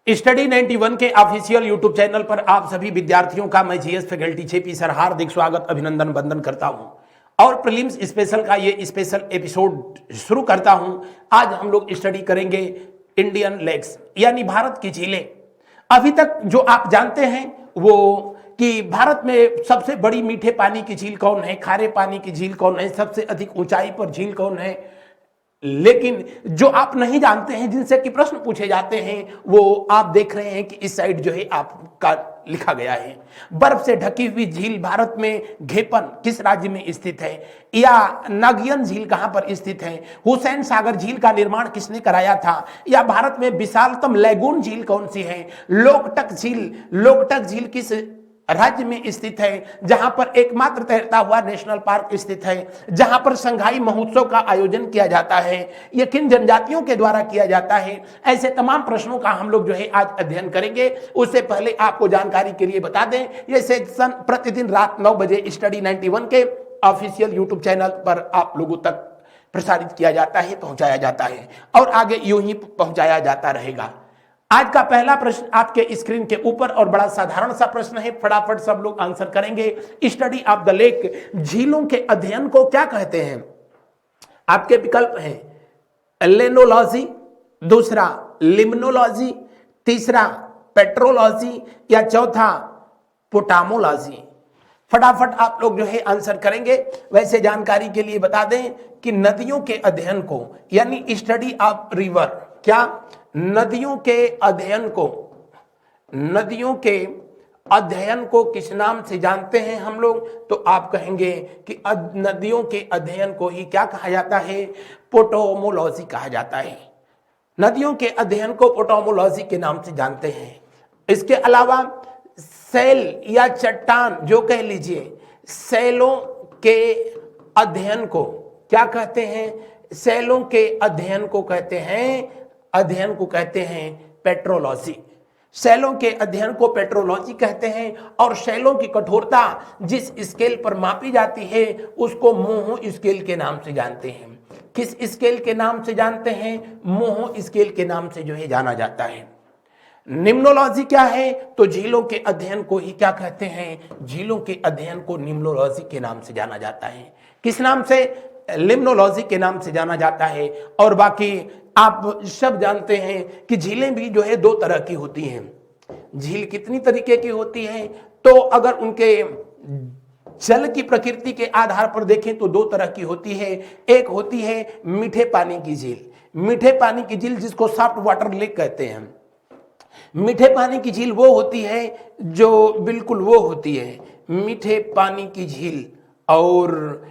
Study 91 के official YouTube channel पर आप सभी विद्यार्थियों का मैं जीएस फैकल्टी जेपी सर हार्दिक स्वागत अभिनंदन वंदन करता हूं और प्रीलिम्स स्पेशल का ये स्पेशल एपिसोड शुरू करता हूं। आज हम लोग स्टडी करेंगे इंडियन लेक्स यानी भारत की झीलें। अभी तक जो आप जानते हैं वो कि भारत में सबसे बड़ी मीठे पानी की झील कौन है, खारे पानी की झील कौन है, सबसे अधिक ऊंचाई पर झील कौन है। लेकिन जो आप नहीं जानते हैं, जिनसे कि प्रश्न पूछे जाते हैं, वो आप देख रहे हैं कि इस साइड जो है आपका लिखा गया है। बर्फ से ढकी हुई झील भारत में घेपन किस राज्य में स्थित है, या नागियन झील कहां पर स्थित है, हुसैन सागर झील का निर्माण किसने कराया था, या भारत में विशालतम लैगून झील कौन सी है, लोकटक झील किस राज्य में स्थित है, जहां पर एकमात्र तैरता हुआ नेशनल पार्क स्थित है, जहां पर संघाई महोत्सव का आयोजन किया जाता है, यह किन जनजातियों के द्वारा किया जाता है। ऐसे तमाम प्रश्नों का हम लोग जो है आज अध्ययन करेंगे। उससे पहले आपको जानकारी के लिए बता दें, यह सेशन प्रतिदिन रात 9 बजे स्टडी 91 के ऑफिशियल यूट्यूब चैनल पर आप लोगों तक प्रसारित किया जाता है, पहुंचाया जाता है और आगे यूं ही पहुंचाया जाता रहेगा। आज का पहला प्रश्न आपके स्क्रीन के ऊपर और बड़ा साधारण सा प्रश्न है, फटाफट सब लोग आंसर करेंगे। स्टडी ऑफ द लेक, झीलों के अध्ययन को क्या कहते हैं? आपके विकल्प हैं लेनोलॉजी, दूसरा लिम्नोलॉजी, तीसरा पेट्रोलॉजी या चौथा पोटामोलॉजी। फटाफट आप लोग जो है आंसर करेंगे। वैसे जानकारी के लिए बता दें कि नदियों के अध्ययन को यानी स्टडी ऑफ रिवर, क्या नदियों के अध्ययन को किस नाम से जानते हैं हम लोग? तो आप कहेंगे कि नदियों के अध्ययन को ही क्या कहा जाता है? पोटामोलॉजी कहा जाता है। नदियों के अध्ययन को पोटामोलॉजी के नाम से जानते हैं। इसके अलावा सेल या चट्टान जो कह लीजिए, सेलों के अध्ययन को क्या कहते हैं? सेलों के अध्ययन को कहते हैं पेट्रोलॉजी। शैलों के अध्ययन को पेट्रोलॉजी कहते हैं और शैलों की कठोरता जिस स्केल पर मापी जाती है उसको मोहो स्केल के नाम से जानते हैं। किस स्केल के नाम से जानते हैं? मोहो स्केल के नाम से जो है जाना जाता है। निम्नोलॉजी क्या है? तो झीलों के अध्ययन को ही क्या कहते हैं? झीलों के अध्ययन को निम्नोलॉजी के नाम से जाना जाता है। किस नाम से? लिम्नोलॉजी के नाम से जाना जाता है। और बाकी आप सब जानते हैं कि झीलें भी जो है दो तरह की होती हैं। झील कितनी तरीके की होती है? तो अगर उनके जल की प्रकृति के आधार पर देखें तो दो तरह की होती है। एक होती है मीठे पानी की झील, मीठे पानी की झील जिसको सॉफ्ट वाटर लेक कहते हैं। मीठे पानी की झील वो होती है जो बिल्कुल वो होती है मीठे पानी की झील। और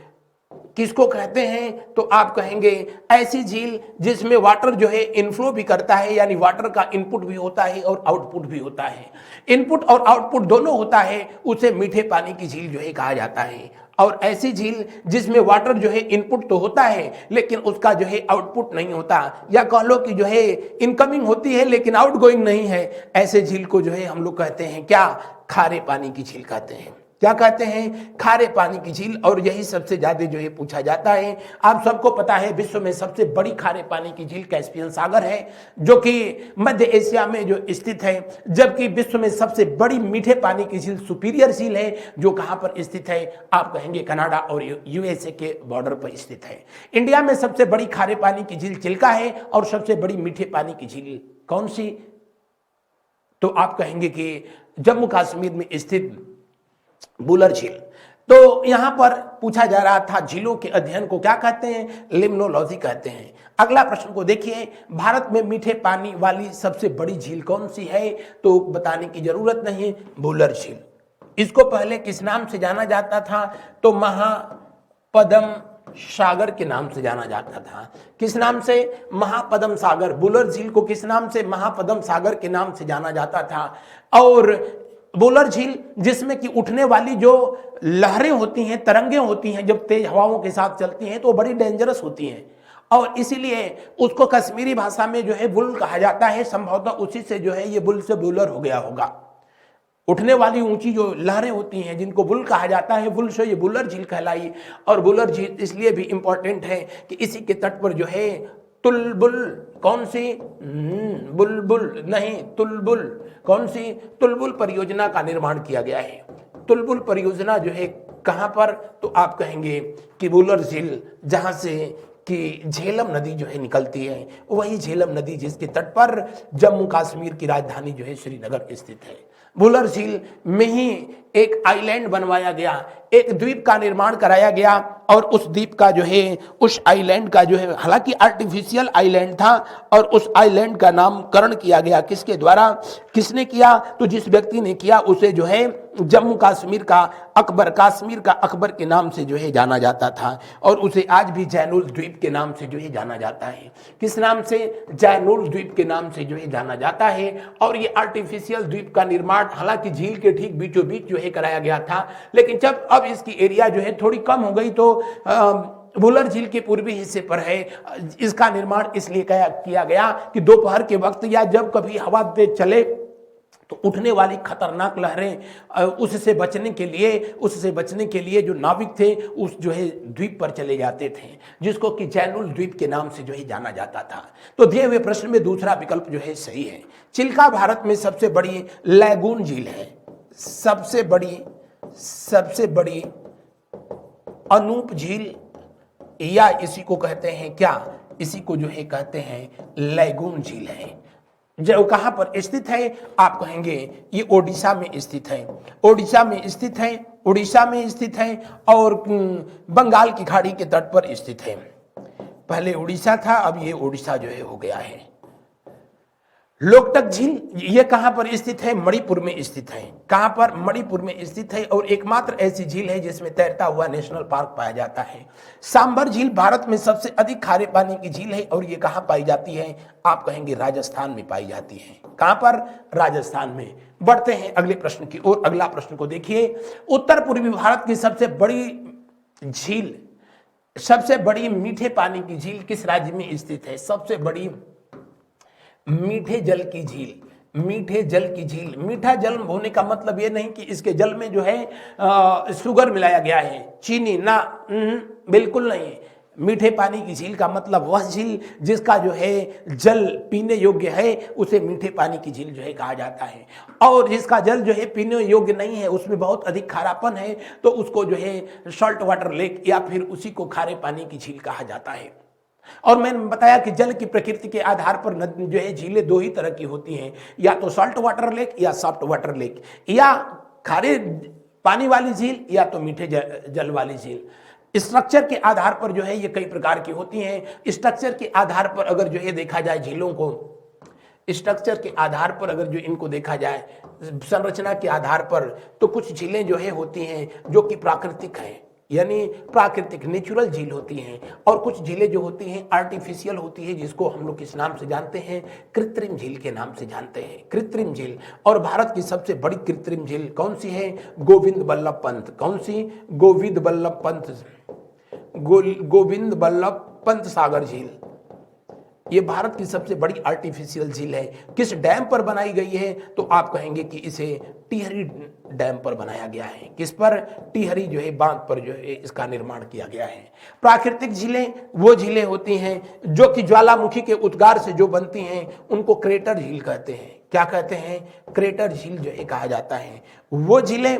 किसको कहते हैं? तो आप कहेंगे ऐसी झील जिसमें वाटर जो है इनफ्लो भी करता है, यानी वाटर का इनपुट भी होता है और आउटपुट भी होता है। इनपुट और आउटपुट दोनों होता है, उसे मीठे पानी की झील जो है कहा जाता है। और ऐसी झील जिसमें वाटर जो है इनपुट तो होता है लेकिन उसका जो है आउटपुट नहीं होता, या कह लो कि जो है इनकमिंग होती है लेकिन आउटगोइंग नहीं है, ऐसे झील को जो है हम लोग कहते हैं क्या? खारे पानी की झील कहते हैं। क्या कहते हैं? खारे पानी की झील। और यही सबसे ज्यादा जो है पूछा जाता है। आप सबको पता है विश्व में सबसे बड़ी खारे पानी की झील कैस्पियन सागर है जो कि मध्य एशिया में जो स्थित है, जबकि विश्व में सबसे बड़ी मीठे पानी की झील सुपीरियर झील है जो कहां पर स्थित है? आप कहेंगे कनाडा और यूएसए के बॉर्डर पर स्थित है। इंडिया में सबसे बड़ी खारे पानी की झील चिल्का है और सबसे बड़ी मीठे पानी की झील कौन सी? तो आप कहेंगे कि जम्मू कश्मीर में स्थित बुलर झील। तो यहां पर पूछा जा रहा था झीलों के अध्ययन को क्या कहते हैं? लिम्नोलॉजी कहते हैं। अगला प्रश्न को देखिए, भारत में मीठे पानी वाली सबसे बड़ी झील कौन सी है? तो बताने की जरूरत नहीं, बुलर झील। इसको पहले किस नाम से जाना जाता था? तो महापद्म सागर के नाम से जाना जाता था। किस नाम से? महापद्म सागर। बुलर झील को किस नाम से? महापद्म सागर के नाम से जाना जाता था। और बुलर झील जिसमें कि उठने वाली जो लहरें होती हैं, तरंगें होती हैं, जब तेज हवाओं के साथ चलती हैं तो बड़ी डेंजरस होती हैं और इसीलिए उसको कश्मीरी भाषा में जो है बुल कहा जाता है। संभवतः उसी से जो है ये बुल से बुलर हो गया होगा। उठने वाली ऊंची जो लहरें होती हैं जिनको बुल कहा जाता है, बुल से ये बुलर झील कहलाई। और बुलर झील इसलिए भी इंपॉर्टेंट है कि इसी के तट पर जो है तुलबुल, कौन सी? बुलबुल नहीं, तुलबुल। कौन सी? तुलबुल परियोजना का निर्माण किया गया है। तुलबुल परियोजना जो है कहां पर? तो आप कहेंगे कि वुलर झील, जहां से कि झेलम नदी जो है निकलती है, वही झेलम नदी जिसके तट पर जम्मू कश्मीर की राजधानी जो है श्रीनगर स्थित है। वुलर झील में ही एक आइलैंड बनवाया गया, एक द्वीप का निर्माण कराया गया, और उस द्वीप का जो है, उस आइलैंड का जो है, हालांकि आर्टिफिशियल आइलैंड था, और उस आइलैंड का नामकरण किया गया किसके द्वारा? किसने किया? तो जिस व्यक्ति ने किया उसे जो है जम्मू कश्मीर का अकबर, कश्मीर का अकबर के नाम से जो है जाना जाता था, और उसे आज भी जैनुल द्वीप के नाम से जो है जाना जाता है। किस नाम से? जैनुल द्वीप के नाम से जो है जाना जाता है। और ये आर्टिफिशियल द्वीप का निर्माण हालांकि झील के ठीक बीचों बीच जो है कराया गया था, लेकिन जब अब इसकी एरिया जो है थोड़ी कम हो गई तो वुलर झील के पूर्वी हिस्से पर है। इसका निर्माण इसलिए किया गया कि दोपहर के वक्त या जब कभी हवा तेज चले तो उठने वाली खतरनाक लहरें, उससे बचने के लिए जो नाविक थे उस जो है द्वीप पर चले जाते थे, जिसको कि जैनुल द्वीप के नाम से जो है जाना जाता था। तो दिए हुए प्रश्न में दूसरा विकल्प जो है सही है। चिल्का भारत में सबसे बड़ी लैगून झील है। सबसे बड़ी अनूप झील, या इसी को कहते हैं क्या? इसी को जो है कहते हैं लैगून झील है। जो कहां पर स्थित है? आप कहेंगे ये ओडिशा में स्थित है। उड़ीसा में स्थित है और बंगाल की खाड़ी के तट पर स्थित है। पहले उड़ीसा था, अब ये ओडिशा जो है हो गया है। लोकटक झील ये कहां पर स्थित है? मणिपुर में स्थित है। कहां पर? मणिपुर में स्थित है, और एकमात्र ऐसी झील है जिसमें तैरता हुआ नेशनल पार्क पाया जाता है। सांभर झील भारत में सबसे अधिक खारे पानी की झील है, और ये कहां पाई जाती है? आप कहेंगे राजस्थान में पाई जाती है। कहां पर? राजस्थान में। बढ़ते हैं अगले प्रश्न की ओर। अगला प्रश्न को देखिए। उत्तर पूर्वी भारत की सबसे बड़ी मीठे पानी की झील किस राज्य में स्थित है? सबसे बड़ी मीठे जल की झील। मीठा जल होने का मतलब ये नहीं कि इसके जल में जो है शुगर मिलाया गया है, चीनी ना, बिल्कुल नहीं। मीठे पानी की झील का मतलब वह झील जिसका जो है जल पीने योग्य है, उसे मीठे पानी की झील जो है कहा जाता है। और जिसका जल जो है पीने योग्य नहीं है, उसमें बहुत अधिक खारापन है, तो उसको जो है सॉल्ट वाटर लेक या फिर उसी को खारे पानी की झील कहा जाता है। और मैंने बताया कि जल की प्रकृति के आधार पर जो है झीलें दो ही तरह की होती हैं, या तो सॉल्ट वाटर लेक या सॉफ्ट वाटर लेक, या खारे पानी वाली झील या तो मीठे जल वाली झील। स्ट्रक्चर के आधार पर जो है ये कई प्रकार की होती हैं। स्ट्रक्चर के आधार पर अगर जो है देखा जाए झीलों को, स्ट्रक्चर के आधार पर अगर जो इनको देखा जाए, संरचना के आधार पर, तो कुछ झीलें जो है होती हैं जो कि प्राकृतिक हैं, यानी प्राकृतिक नेचुरल झील होती हैं, और कुछ झीलें जो होती हैं आर्टिफिशियल होती है, जिसको हम लोग किस नाम से जानते हैं? कृत्रिम झील के नाम से जानते हैं, कृत्रिम झील। और भारत की सबसे बड़ी कृत्रिम झील कौन सी है? गोविंद बल्लभ पंत। कौन सी? गोविंद बल्लभ पंत सागर झील। ये भारत की सबसे बड़ी आर्टिफिशियल झील है। किस डैम पर बनाई गई है? तो आप कहेंगे कि इसे टिहरी डैम पर बनाया गया है। किस पर? टिहरी जो है बांध पर जो है इसका निर्माण किया गया है। प्राकृतिक झीलें वो झीलें होती हैं जो कि ज्वालामुखी के उद्गार से जो बनती हैं, उनको क्रेटर झील कहते हैं। क्या कहते हैं? क्रेटर झील जो है कहा जाता है। वो झीलें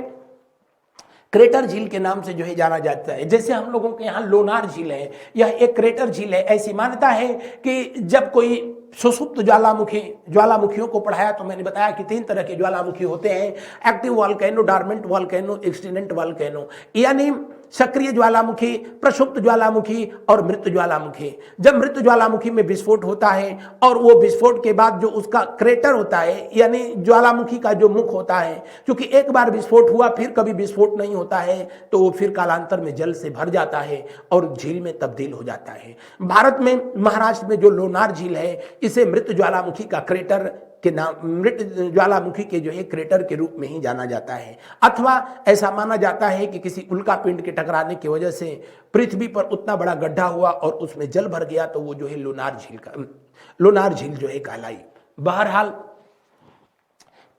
क्रेटर झील के नाम से जो है जाना जाता है। जैसे हम लोगों के यहाँ लोनार झील है, यह एक क्रेटर झील है। ऐसी मान्यता है कि जब कोई सुसुप्त ज्वालामुखियों को पढ़ाया तो मैंने बताया कि 3 तरह के ज्वालामुखी होते हैं: active volcano, dormant volcano, extinct volcano. यानी सक्रिय ज्वालामुखी, प्रसुप्त ज्वालामुखी और मृत ज्वालामुखी। जब मृत ज्वालामुखी में विस्फोट होता है और वो विस्फोट के बाद जो उसका क्रेटर होता है, यानी ज्वालामुखी का जो मुख होता है, क्योंकि एक बार विस्फोट हुआ फिर कभी विस्फोट नहीं होता है, तो वो फिर कालांतर में जल से भर जाता है और झील में तब्दील हो जाता है। भारत में महाराष्ट्र में जो लोनार झील है, इसे मृत ज्वालामुखी का क्रेटर के नाम, मृत ज्वालामुखी के जो है क्रेटर के रूप में ही जाना जाता है। अथवा ऐसा माना जाता है कि किसी उल्का पिंड के टकराने की वजह से पृथ्वी पर उतना बड़ा गड्ढा हुआ और उसमें जल भर गया, तो वो जो है लोनार झील जो है कहलाई। बहरहाल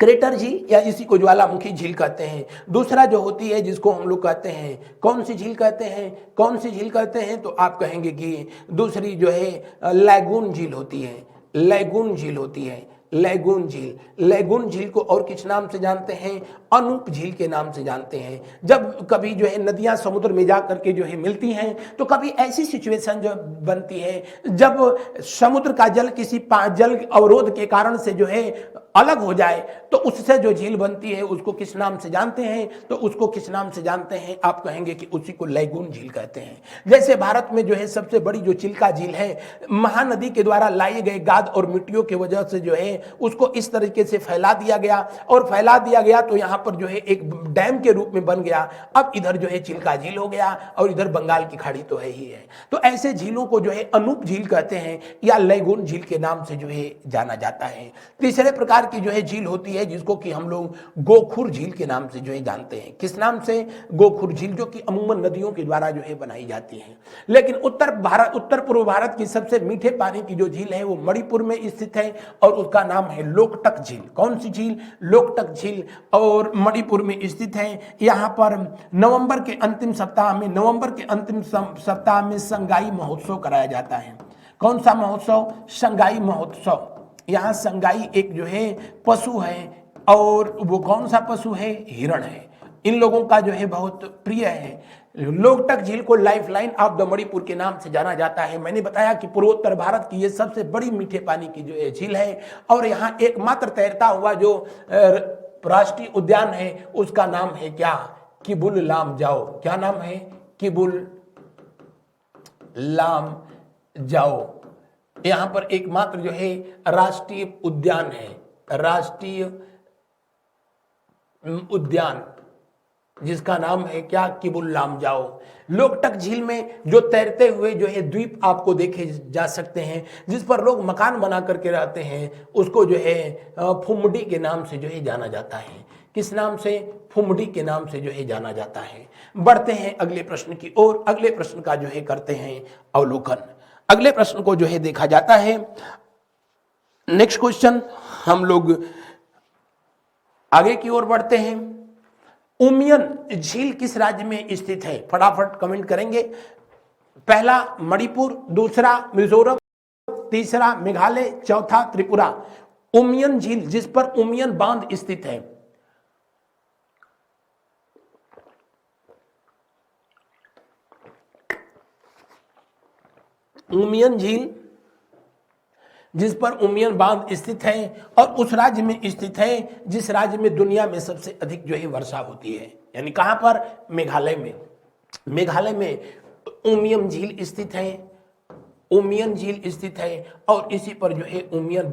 क्रेटर झील या इसी को ज्वालामुखी झील कहते हैं। दूसरा जो होती है जिसको हम लोग कहते हैं, कौन सी झील कहते हैं, कौन सी झील कहते हैं, तो आप कहेंगे कि दूसरी जो है लैगून झील होती है, लैगून झील होती है, लैगून झील। लैगून झील को और किस नाम से जानते हैं, अनूप झील के नाम से जानते हैं। जब कभी जो है नदियां समुद्र में जा करके जो है मिलती हैं तो कभी ऐसी सिचुएशन जो बनती है जब समुद्र का जल किसी जल अवरोध के कारण से जो है अलग हो जाए तो उससे जो झील बनती है उसको किस नाम से जानते हैं, तो उसको किस नाम से जानते हैं, आप कहेंगे कि उसी को लैगून झील कहते हैं। जैसे भारत में जो है सबसे बड़ी जो चिल्का झील है, महानदी के द्वारा लाए गए गाद और मिट्टियों की वजह से जो है उसको इस तरीके से फैला दिया गया, और फैला दिया गया तो यहाँ पर जो है एक डैम के रूप में बन गया। अब इधर जो है चिल्का झील हो गया और इधर बंगाल की खाड़ी तो है ही है। तो ऐसे झीलों को जो है अनूप झील कहते हैं या लैगून झील के नाम से जो है जाना जाता है। तीसरे प्रकार की जो है झील होती है जिसको कि हम लोग गोखुर झील के नाम से जो है जानते हैं। किस नाम से, गोखुर झील, जो कि अमूमन नदियों के द्वारा जो है बनाई जाती है। लेकिन उत्तर पूर्व भारत की सबसे मीठे पानी की जो झील है वो मणिपुर में स्थित है और उसका नाम है लोकटक झील। कौन सी झील, लोकटक झील, और मणिपुर में स्थित है। यहाँ पर नवंबर के अंतिम सप्ताह में संगाई महोत्सव कराया जाता है। कौन सा महोत्सव, संगाई महोत्सव। यहाँ संगाई एक जो है पशु है, और वो कौन सा पशु है, हिरण है। इन लोगों का जो है बहुत प्रिय है। लोकटक झील को लाइफलाइन ऑफ द मणिपुर के नाम से जाना जाता है। मैंने बताया कि पूर्वोत्तर भारत की ये सबसे बड़ी मीठे पानी की जो है झील है, और यहाँ एकमात्र तैरता हुआ जो राष्ट्रीय उद्यान है उसका नाम है क्या, किबुल लामजाओ। क्या नाम है, किबुल लामजाओ। यहाँ पर एकमात्र जो है राष्ट्रीय उद्यान है, राष्ट्रीय उद्यान, जिसका नाम है क्या, किबुल लामजाओ। लोकटक झील में जो तैरते हुए जो है द्वीप आपको देखे जा सकते हैं, जिस पर लोग मकान बना करके रहते हैं, उसको जो है फुमडी के नाम से जो है जाना जाता है। किस नाम से, फुमडी के नाम से जो है जाना जाता है। बढ़ते हैं अगले प्रश्न की ओर। अगले प्रश्न का जो है करते हैं अवलोकन। अगले प्रश्न को जो है देखा जाता है। नेक्स्ट क्वेश्चन, हम लोग आगे की ओर बढ़ते हैं। उमियन झील किस राज्य में स्थित है, फटाफट कमेंट करेंगे। पहला मणिपुर, दूसरा मिजोरम, तीसरा मेघालय, चौथा त्रिपुरा। उमियन झील जिस पर उमियन बांध स्थित है, उमियन झील जिस पर उमियन बांध स्थित है और उस राज्य में स्थित है जिस राज्य में दुनिया में सबसे अधिक जो है वर्षा होती है, यानी कहां पर, मेघालय में। मेघालय में उमियम झील स्थित है, उमियन झील स्थित है, और इसी पर जो है उमियन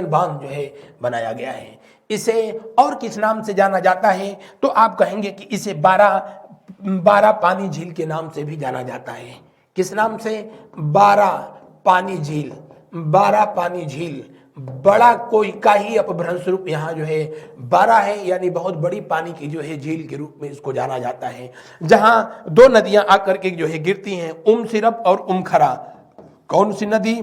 बांध जो है बनाया गया है। इसे और किस नाम से जाना जाता है, तो आप कहेंगे कि इसे 12 पानी झील के नाम से भी जाना जाता है। किस नाम से, 12 पानी झील। 12 पानी झील, बड़ा कोई का ही अपभ्रंश रूप यहाँ जो है 12 है, यानी बहुत बड़ी पानी की जो है झील के रूप में इसको जाना जाता है, जहां दो नदियां आकर के जो है गिरती हैं, सिरप और उमखरा। कौन सी नदी,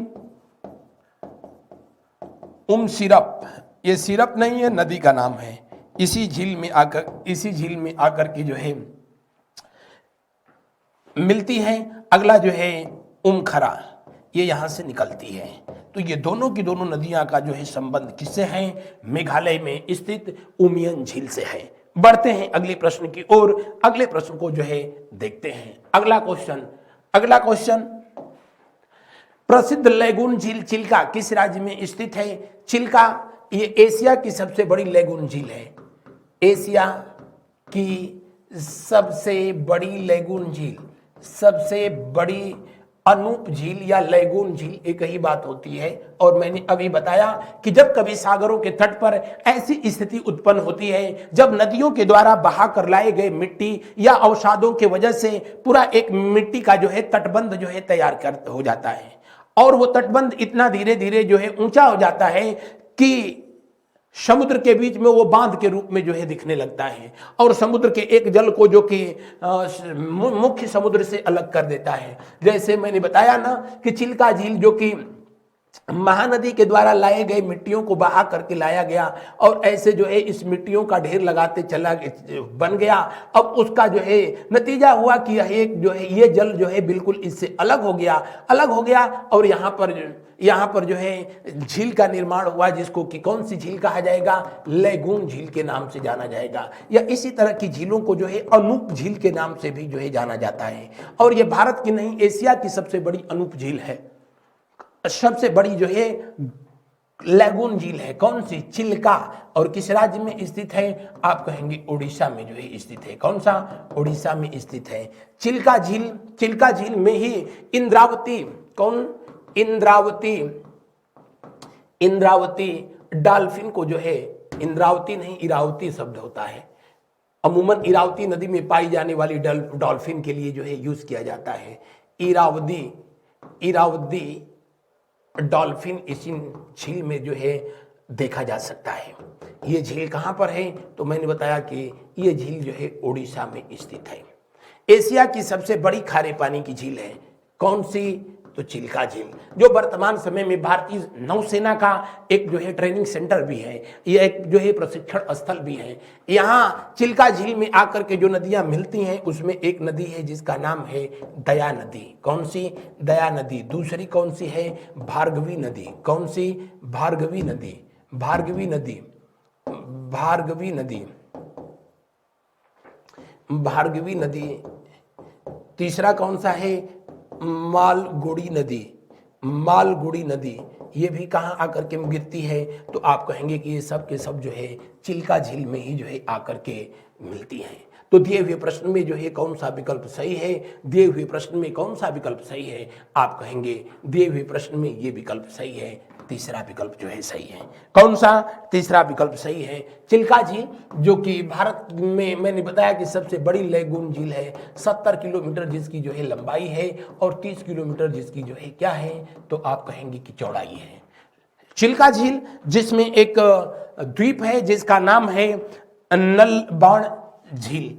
सिरप। ये सिरप नहीं है, नदी का नाम है। इसी झील में आकर के जो है मिलती है। अगला जो है उमखरा, ये यहां से निकलती है। तो ये दोनों की दोनों नदियां का जो है संबंध किससे है, मेघालय में स्थित उमियन झील से है। बढ़ते हैं अगले प्रश्न की ओर। अगले प्रश्न को जो है देखते हैं। अगला क्वेश्चन, प्रसिद्ध लैगून झील चिल्का किस राज्य में स्थित है। चिल्का ये एशिया की सबसे बड़ी लैगून झील है, एशिया की सबसे बड़ी लैगून झील, सबसे बड़ी अनूप झील या लैगून झील एक ही बात होती है। और मैंने अभी बताया कि जब कभी सागरों के तट पर ऐसी स्थिति उत्पन्न होती है जब नदियों के द्वारा बहा कर लाए गए मिट्टी या अवसादों के वजह से पूरा एक मिट्टी का जो है तटबंध जो है तैयार हो जाता है, और वो तटबंध इतना धीरे धीरे जो है ऊंचा हो जाता है कि समुद्र के बीच में वो बांध के रूप में जो है दिखने लगता है, और समुद्र के एक जल को जो कि मुख्य समुद्र से अलग कर देता है। जैसे मैंने बताया ना कि चिल्का झील जो कि महानदी के द्वारा लाए गए मिट्टियों को बहा करके लाया गया और ऐसे जो है इस मिट्टियों का ढेर लगाते चला बन गया। अब उसका जो है नतीजा हुआ कि यह एक जो है ये जल जो है बिल्कुल इससे अलग हो गया और यहाँ पर जो है झील का निर्माण हुआ, जिसको कि कौन सी झील कहा जाएगा, लेगून झील के नाम से जाना जाएगा। या इसी तरह की झीलों को जो है अनूप झील के नाम से भी जो है जाना जाता है। और ये भारत की नहीं, एशिया की सबसे बड़ी अनूप झील है। सबसे बड़ी जो है लेगून झील है कौन सी, चिल्का। और किस राज्य में स्थित है, आप कहेंगे उड़ीसा में जो है स्थित है। कौन सा, उड़ीसा में स्थित है चिल्का झील। चिल्का झील में ही इंद्रावती, कौन, इंद्रावती डॉल्फिन को जो है, इंद्रावती नहीं इरावती शब्द होता है, अमूमन इरावती नदी में पाई जाने वाली डॉल्फिन के लिए जो है यूज किया जाता है। इरावदी डॉल्फिन इसी झील में जो है देखा जा सकता है। ये झील कहाँ पर है, तो मैंने बताया कि ये झील जो है उड़ीसा में स्थित है। एशिया की सबसे बड़ी खारे पानी की झील है कौन सी, तो चिल्का झील, जो वर्तमान समय में भारतीय नौसेना का एक जो है ट्रेनिंग सेंटर भी है, ये एक जो है प्रशिक्षण स्थल भी है। यहाँ चिल्का झील में आकर के जो नदियां मिलती हैं उसमें एक नदी है जिसका नाम है दया नदी। कौन सी, दया नदी। दूसरी कौन सी है, भार्गवी नदी। कौन सी, भार्गवी नदी, भार्गवी नदी, भार्गवी नदी, भार्गवी नदी। तीसरा कौन सा है, मालगुड़ी नदी, मालगुड़ी नदी। ये भी कहाँ आकर के गिरती है, तो आप कहेंगे कि ये सब के सब जो है चिल्का झील में ही जो है आकर के मिलती हैं। तो दिए हुए प्रश्न में जो है कौन सा विकल्प सही है, दिए हुए प्रश्न में कौन सा विकल्प सही है, आप कहेंगे दिए हुए प्रश्न में ये विकल्प सही है, तीसरा विकल्प जो है सही है। कौन सा, तीसरा विकल्प सही है। चिल्का झील जो कि भारत में मैंने बताया कि सबसे बड़ी लेगून झील है, 70 किलोमीटर जिसकी जो है लंबाई है और 30 किलोमीटर जिसकी जो है क्या है, तो आप कहेंगे कि चौड़ाई है। चिल्का झील जिसमें एक द्वीप है जिसका नाम है नलबाड़ झील,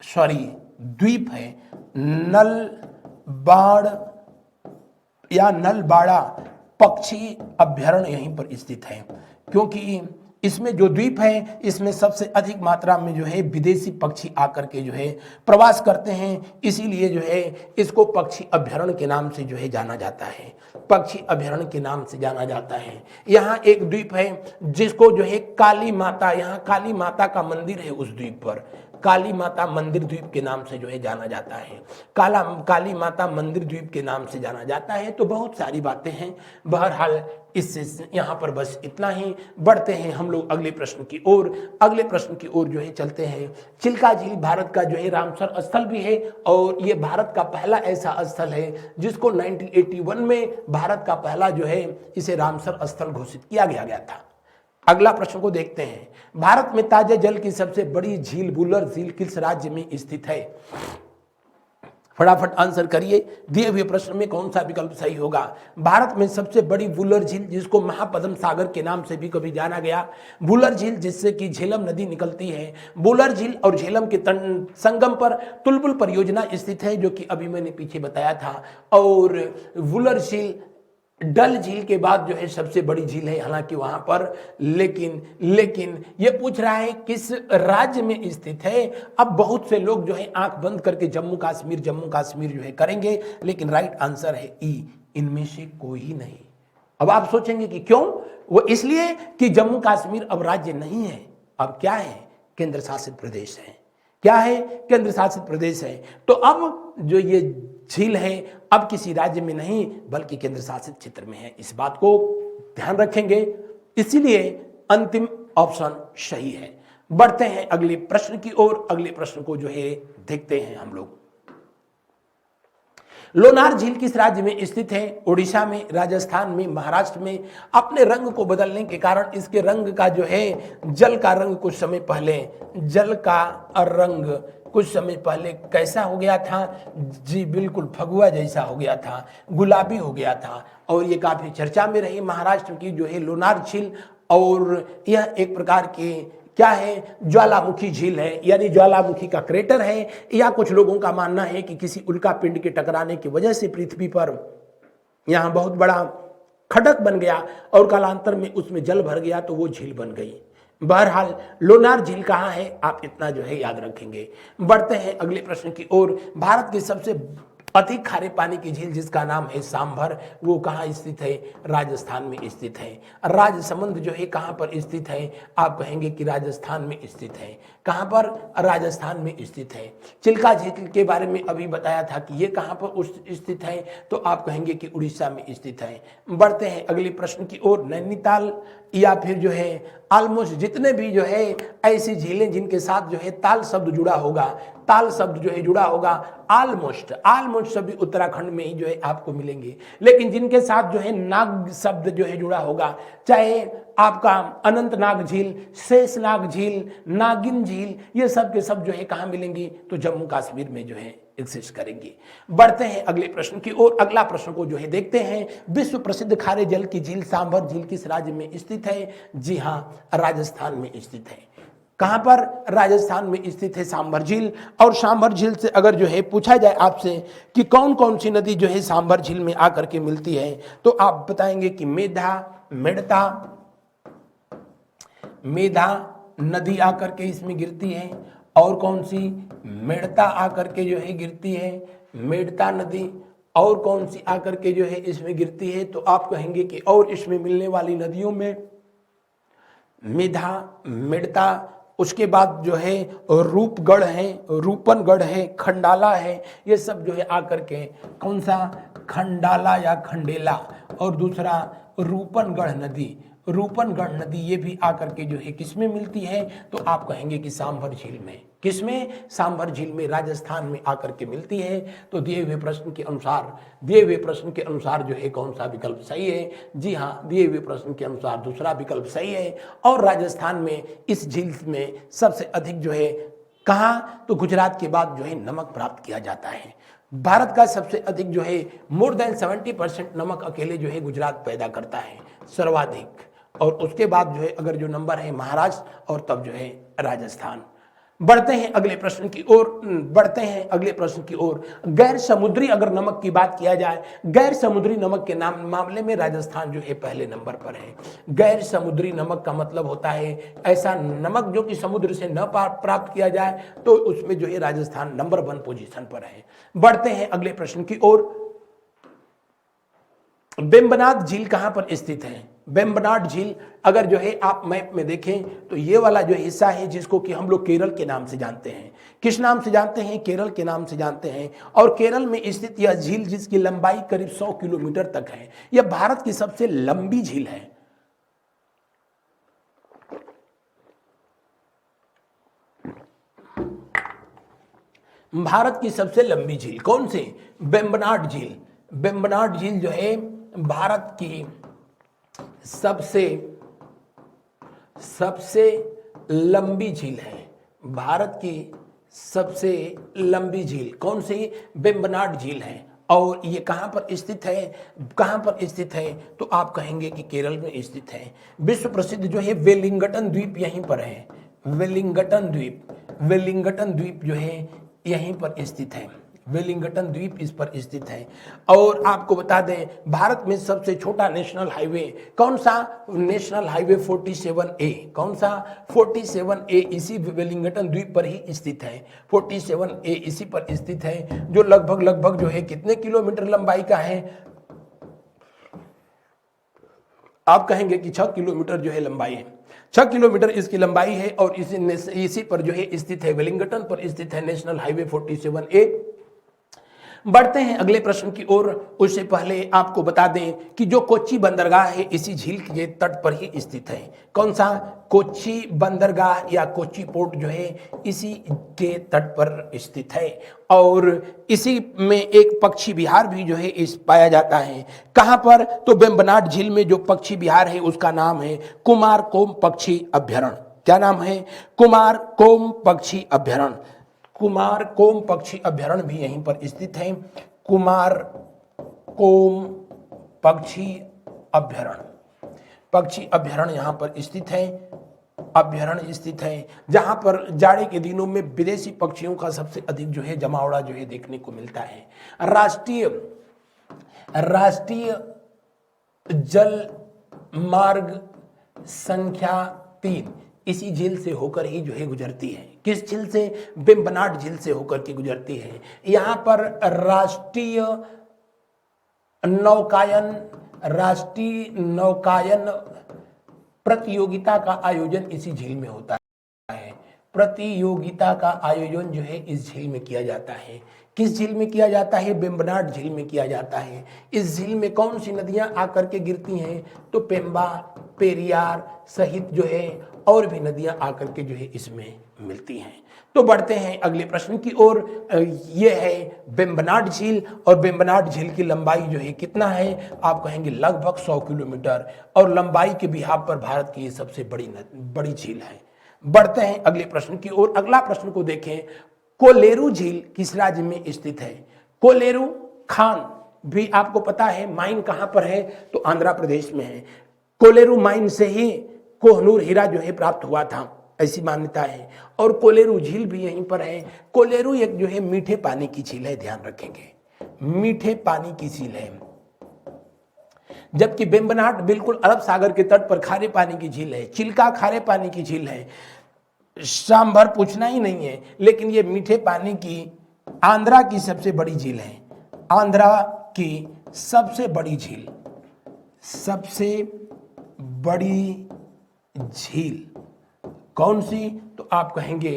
सॉरी द्वीप है नलबाड़ या नलबाड़ा पक्षी अभ्यारण्य यहीं पर स्थित है, क्योंकि इसमें जो द्वीप है इसमें सबसे अधिक मात्रा में जो है विदेशी पक्षी आकर के जो है प्रवास करते हैं, इसीलिए जो है इसको पक्षी अभ्यारण्य के नाम से जो है जाना जाता है, पक्षी अभ्यारण्य के नाम से जाना जाता है। यहाँ एक द्वीप है जिसको जो है काली माता, यहाँ काली माता का मंदिर है उस द्वीप पर, काली माता मंदिर द्वीप के नाम से जो है जाना जाता है, काली माता मंदिर द्वीप के नाम से जाना जाता है। तो बहुत सारी बातें हैं, बहरहाल इससे यहाँ पर बस इतना ही। बढ़ते हैं हम लोग अगले प्रश्न की ओर, अगले प्रश्न की ओर जो है चलते हैं। चिल्का झील भारत का जो है रामसर स्थल भी है और ये भारत का पहला ऐसा स्थल है जिसको 1981 में भारत का पहला जो है इसे रामसर स्थल घोषित किया गया था। अगला प्रश्न को देखते हैं। भारत में ताजे जल की सबसे बड़ी झील वुलर झील किस राज्य में स्थित है? फटाफट आंसर करिए, दिए हुए प्रश्न में कौन सा विकल्प सही होगा। भारत में सबसे बड़ी वुलर झील जिसको महापद्म सागर के नाम से भी कभी जाना गया, वुलर झील जिससे कि झेलम नदी निकलती है, वुलर झील और झेलम के संगम पर तुलबुल परियोजना स्थित है जो कि अभी मैंने पीछे बताया था। और वुलर झील डल झील के बाद जो है सबसे बड़ी झील है हालांकि वहां पर, लेकिन ये पूछ रहा है किस राज्य में स्थित है। अब बहुत से लोग जो है आंख बंद करके जम्मू कश्मीर जो है करेंगे, लेकिन राइट आंसर है ई, इनमें से कोई नहीं। अब आप सोचेंगे कि क्यों, वो इसलिए कि जम्मू कश्मीर अब राज्य नहीं है, अब क्या है, केंद्र शासित प्रदेश है। क्या है, केंद्र शासित प्रदेश है। तो अब जो ये झील है अब किसी राज्य में नहीं बल्कि केंद्र शासित क्षेत्र में है, इस बात को ध्यान रखेंगे, इसीलिए अंतिम ऑप्शन सही है। बढ़ते हैं अगले प्रश्न की ओर, अगले प्रश्न को जो है देखते हैं हम लोग। लोनार झील किस राज्य में स्थित है? उड़ीसा में, राजस्थान में, महाराष्ट्र में। अपने रंग को बदलने के कारण इसके रंग का जो है जल का रंग कुछ समय पहले, जल का रंग कुछ समय पहले कैसा हो गया था जी, बिल्कुल फगुआ जैसा हो गया था, गुलाबी हो गया था और ये काफी चर्चा में रही महाराष्ट्र की जो है लोनार झील। और यह एक प्रकार की क्या है, ज्वालामुखी झील है, यानी ज्वालामुखी का क्रेटर है, या कुछ लोगों का मानना है कि किसी उल्का पिंड के टकराने की वजह से पृथ्वी पर यहाँ बहुत बड़ा खडक बन गया और कालांतर में उसमें जल भर गया तो वो झील बन गई। बहरहाल लोनार झील कहाँ है, आप इतना जो है याद रखेंगे। बढ़ते हैं अगले प्रश्न की ओर। भारत की सबसे अधिक खारे पानी की झील जिसका नाम है सांभर, वो कहाँ स्थित है, राजस्थान में स्थित है। राजसमंद जो है कहाँ पर स्थित है, आप कहेंगे कि राजस्थान में स्थित है। कहाँ पर, राजस्थान में स्थित है। चिल्का झील के बारे में अभी बताया था कि ये कहाँ पर स्थित है, तो आप कहेंगे कि उड़ीसा में स्थित है। बढ़ते हैं अगले प्रश्न की ओर। नैनीताल या फिर जो है ऑलमोस्ट जितने भी जो है ऐसी झीलें जिनके साथ जो है ताल शब्द जुड़ा होगा, ताल शब्द जो है जुड़ा होगा, ऑलमोस्ट सभी उत्तराखंड में ही जो है आपको मिलेंगे। लेकिन जिनके साथ जो है नाग शब्द जो है जुड़ा होगा, चाहे आपका अनंतनाग झील, शेषनाग झील, नागिन झील, ये सब के सब जो है कहाँ मिलेंगी, तो जम्मू कश्मीर में जो है एग्जिस्ट करेंगी। बढ़ते हैं अगले प्रश्न की ओर। अगला प्रश्न को जो है देखते हैं। विश्व प्रसिद्ध खारे जल की झील सांभर झील किस राज्य में स्थित है? जी हाँ, राजस्थान में स्थित है। कहां पर? राजस्थान में स्थित है सांभर झील। और सांभर झील से अगर जो है पूछा जाए आपसे कि कौन कौन सी नदी जो है सांभर झील में आकर के मिलती है, तो आप बताएंगे कि मेधा नदी आकर के इसमें गिरती है। और कौन सी? मेड़ता आकर के जो है गिरती है, मेड़ता नदी। और कौन सी आकर के जो है इसमें गिरती है, तो आप कहेंगे कि और इसमें मिलने वाली नदियों में मेधा, मेड़ता, उसके बाद जो है रूपगढ़ है, रूपनगढ़ है, खंडाला है, ये सब जो है आकर के, कौन सा? खंडाला या खंडेला। और दूसरा रूपनगढ़ नदी, रूपनगढ़ नदी ये भी आकर के जो है किसमें मिलती है, तो आप कहेंगे कि सांभर झील में। किसमें? सांभर झील में, राजस्थान में आकर के मिलती है। तो दिए हुए प्रश्न के अनुसार जो है कौन सा विकल्प सही है? जी हाँ, दिए हुए प्रश्न के अनुसार दूसरा विकल्प सही है। और राजस्थान में इस झील में सबसे अधिक जो है कहाँ, तो गुजरात के बाद जो है नमक प्राप्त किया जाता है। भारत का सबसे अधिक जो है मोर देन 70% नमक अकेले जो है गुजरात पैदा करता है, सर्वाधिक। और उसके बाद जो है अगर जो नंबर है महाराष्ट्र, और तब जो है राजस्थान। बढ़ते हैं अगले प्रश्न की ओर। गैर समुद्री अगर नमक की बात किया जाए, गैर समुद्री नमक के मामले में राजस्थान जो है पहले नंबर पर है। गैर समुद्री नमक का मतलब होता है ऐसा नमक जो कि समुद्र से न प्राप्त किया जाए, तो उसमें जो है राजस्थान नंबर 1 पोजीशन पर है। बढ़ते हैं अगले प्रश्न की ओर। बेम्बनाड झील कहां पर स्थित है? बेम्बनाड झील अगर जो है आप मैप में देखें तो ये वाला जो हिस्सा है जिसको कि हम लोग केरल के नाम से जानते हैं। किस नाम से जानते हैं? केरल के नाम से जानते हैं। और केरल में स्थित यह झील जिसकी लंबाई करीब 100 किलोमीटर तक है, यह भारत की सबसे लंबी झील है। भारत की सबसे लंबी झील कौन सी? बेम्बनाड झील। बेम्बनाड झील जो है भारत की सबसे लंबी झील है। भारत की सबसे लंबी झील कौन सी? बेम्बनाड झील है। और ये कहां पर स्थित है? तो आप कहेंगे कि केरल में स्थित है। विश्व प्रसिद्ध जो है वेलिंगटन द्वीप यहीं पर है। वेलिंगटन द्वीप जो है यहीं पर स्थित है। वेलिंगटन द्वीप इस पर स्थित है। और आपको बता दें भारत में सबसे छोटा नेशनल हाईवे कौन सा? National highway 47A। कौन सा? 47A इसी वेलिंगटन द्वीप पर ही स्थित है। 47A इसी पर स्थित है, जो लगभग जो है कितने किलोमीटर लंबाई का है? आप कहेंगे कि 6 किलोमीटर जो है लंबाई है। 6 किलोमीटर इसकी लंबाई है। और इसी पर जो है स्थित है, वेलिंगटन पर स्थित है नेशनल हाईवे 47A। बढ़ते हैं अगले प्रश्न की ओर। उससे पहले आपको बता दें कि जो कोच्चि बंदरगाह है इसी झील के तट पर ही स्थित है। कौन सा? कोच्चि बंदरगाह या कोच्चि पोर्ट जो है इसी के तट पर स्थित है। और इसी में एक पक्षी विहार भी जो है इस पाया जाता है। कहां पर? तो बेम्बनाड झील में जो पक्षी विहार है उसका नाम है कुमारकोम पक्षी अभ्यारण्य। क्या नाम है? कुमारकोम पक्षी अभ्यारण्य। कुमारकोम पक्षी अभ्यारण्य भी यहीं पर स्थित है। कुमारकोम पक्षी अभ्यारण्य यहां पर स्थित है, जहां पर जाड़े के दिनों में विदेशी पक्षियों का सबसे अधिक जो है जमावड़ा जो है देखने को मिलता है। राष्ट्रीय जल मार्ग संख्या 3 इसी झील से होकर ही जो है गुजरती है। किस झील से? वेम्बनाड झील से होकर के गुजरती है। यहाँ पर राष्ट्रीय नौकायन प्रतियोगिता का आयोजन इसी झील में होता है। प्रतियोगिता का आयोजन जो है इस झील में किया जाता है। किस झील में किया जाता है? वेम्बनाड झील में किया जाता है। इस झील में कौन सी नदियां आकर के गिरती हैं? तो पेम्बा, पेरियार सहित जो है और भी नदियां आकर के जो है इसमें मिलती हैं। तो बढ़ते हैं अगले प्रश्न की ओर। यह है वेम्बनाड झील, और वेम्बनाड झील की लंबाई जो है कितना है? आप कहेंगे लगभग 100 किलोमीटर, और लंबाई के बिहार पर भारत की ये सबसे बड़ी झील है। बढ़ते हैं अगले प्रश्न की ओर। अगला प्रश्न को देखें, कोलेरू झील किस राज्य में स्थित है? कोलेरू खान भी आपको पता है माइन कहां पर है? तो आंध्र प्रदेश में है। कोलेरू माइन से ही कोहनूर हीरा जो है प्राप्त हुआ था, ऐसी मान्यता है। और कोलेरू झील भी यहीं पर है। कोलेरू एक जो है मीठे पानी की झील है, ध्यान रखेंगे, मीठे पानी की झील है। जबकि वेम्बनाड बिल्कुल अरब सागर के तट पर खारे पानी की झील है। चिल्का खारे पानी की झील है, सांभर पूछना ही नहीं है। लेकिन ये मीठे पानी की आंध्रा की सबसे बड़ी झील है। आंध्रा की सबसे बड़ी झील, सबसे बड़ी झील कौन सी? तो आप कहेंगे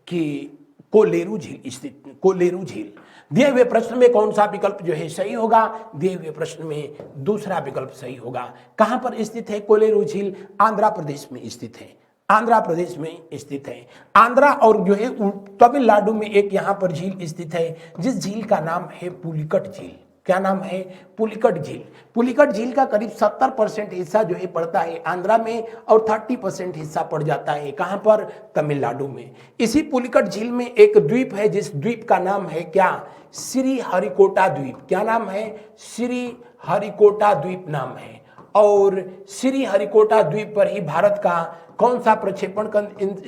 कि कोलेरू झील स्थित, कोलेरू झील। दिए हुए प्रश्न में कौन सा विकल्प जो है सही होगा? दिए हुए प्रश्न में दूसरा विकल्प सही होगा। कहां पर स्थित है कोलेरू झील? आंध्र प्रदेश में स्थित है। आंध्र प्रदेश में स्थित है। आंध्रा और जो है तमिलनाडु में एक यहां पर झील स्थित है, जिस झील का नाम है पुलिकट झील। क्या नाम है? पुलिकट झील। पुलिकट झील का करीब 70% हिस्सा जो है पड़ता है आंध्रा में, और 30% हिस्सा पड़ जाता है कहां पर? तमिलनाडु में। इसी पुलिकट झील में एक द्वीप है, जिस द्वीप का नाम है क्या? श्री हरिकोटा द्वीप। क्या नाम है? श्री हरिकोटा द्वीप नाम है। और श्री हरिकोटा द्वीप पर ही भारत का कौन सा प्रक्षेपण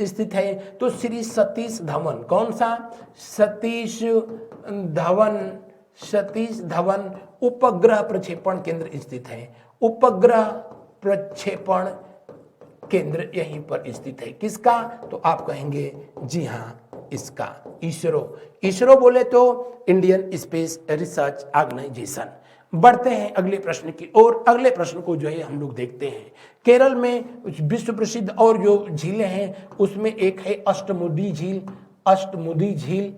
स्थित है? तो श्री सतीश धवन। कौन सा? सतीश धवन उपग्रह प्रक्षेपण केंद्र स्थित है। उपग्रह प्रक्षेपण केंद्र यहीं पर स्थित है। किसका? तो आप कहेंगे जी हां, इसका इसरो। इसरो बोले तो इंडियन स्पेस रिसर्च ऑर्गेनाइजेशन। बढ़ते हैं अगले प्रश्न की ओर। अगले प्रश्न को जो है हम लोग देखते हैं। केरल में विश्व प्रसिद्ध और जो झीलें हैं उसमें एक है अष्टमुदी झील। अष्टमुदी झील,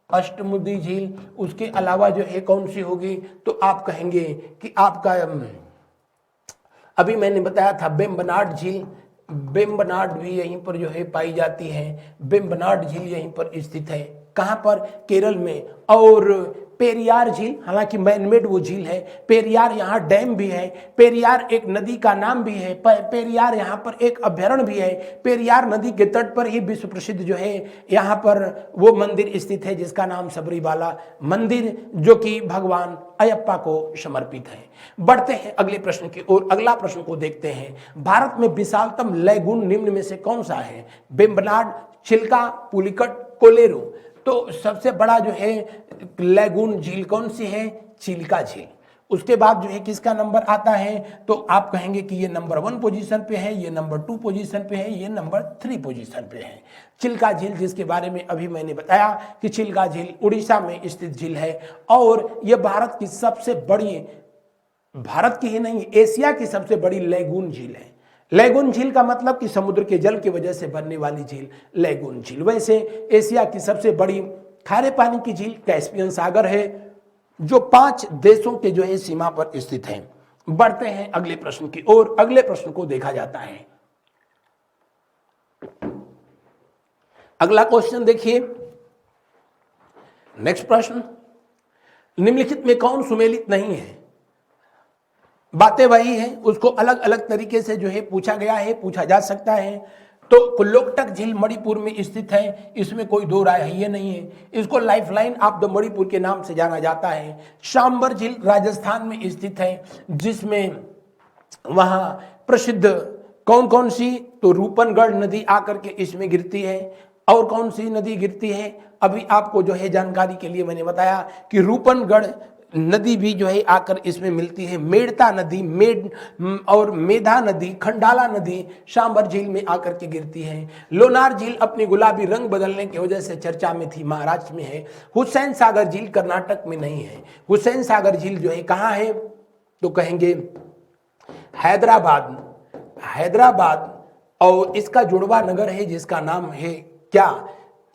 अष्टमुदी झील। उसके अलावा जो है कौन सी होगी? तो आप कहेंगे कि आपका अभी मैंने बताया था वेम्बनाड झील। वेम्बनाड भी यहीं पर जो है पाई जाती है। वेम्बनाड झील यहीं पर स्थित है। कहां पर? केरल में। और पेरियार झील, हालांकि मैनमेड वो झील है। पेरियार यहाँ डैम भी है। पेरियार एक नदी का नाम भी है। पेरियार यहाँ पर एक अभ्यारण्य भी है। पेरियार नदी के तट पर ही विश्व प्रसिद्ध जो है यहाँ पर वो मंदिर स्थित है, जिसका नाम सबरीमाला मंदिर, जो कि भगवान अयप्पा को समर्पित है। बढ़ते हैं अगले प्रश्न की ओर। अगला प्रश्न को देखते हैं। भारत में विशालतम लैगून निम्न में से कौन सा है? वेम्बनाड, चिल्का, पुलिकट, कोलेरू। तो सबसे बड़ा जो है लैगून झील कौन सी है? चिल्का झील। उसके बाद जो है किसका नंबर आता है? तो आप कहेंगे कि ये नंबर 1 पोजीशन पे है, ये नंबर 2 पोजीशन पे है, ये नंबर 3 पोजीशन पे है। चिल्का झील, जिसके बारे में अभी मैंने बताया कि चिल्का झील उड़ीसा में स्थित झील है, और यह भारत की सबसे बड़ी, भारत की ही नहीं एशिया की सबसे बड़ी लैगून झील है। लैगून झील का मतलब कि समुद्र के जल की वजह से बनने वाली झील लैगून झील। वैसे एशिया की सबसे बड़ी खारे पानी की झील कैस्पियन सागर है, जो 5 देशों के जो है सीमा पर स्थित है। बढ़ते हैं अगले प्रश्न की ओर। अगले प्रश्न को देखा जाता है। अगला क्वेश्चन देखिए, नेक्स्ट प्रश्न, निम्नलिखित में कौन सुमेलित नहीं है? बातें वही है, उसको अलग अलग तरीके से जो है पूछा गया है, पूछा जा सकता है। तो लोकटक झील मणिपुर में स्थित है, इसमें कोई दो राय है ये नहीं है। इसको लाइफलाइन ऑफ द मणिपुर के नाम से जाना जाता है। सांबर झील राजस्थान में स्थित है, जिसमें वहां प्रसिद्ध कौन कौन सी? तो रूपनगढ़ नदी आकर के इसमें गिरती है। और कौन सी नदी गिरती है? अभी आपको जो है जानकारी के लिए मैंने बताया कि रूपनगढ़ नदी भी जो है आकर इसमें मिलती है। मेड़ता नदी, मेड और मेधा नदी, खंडाला नदी सांबर झील में आकर के गिरती है। लोनार झील अपनी गुलाबी रंग बदलने की वजह से चर्चा में थी, महाराष्ट्र में है। हुसैन सागर झील कर्नाटक में नहीं है। हुसैन सागर झील जो है कहाँ है, तो कहेंगे हैदराबाद। हैदराबाद और इसका जुड़वा नगर है जिसका नाम है क्या,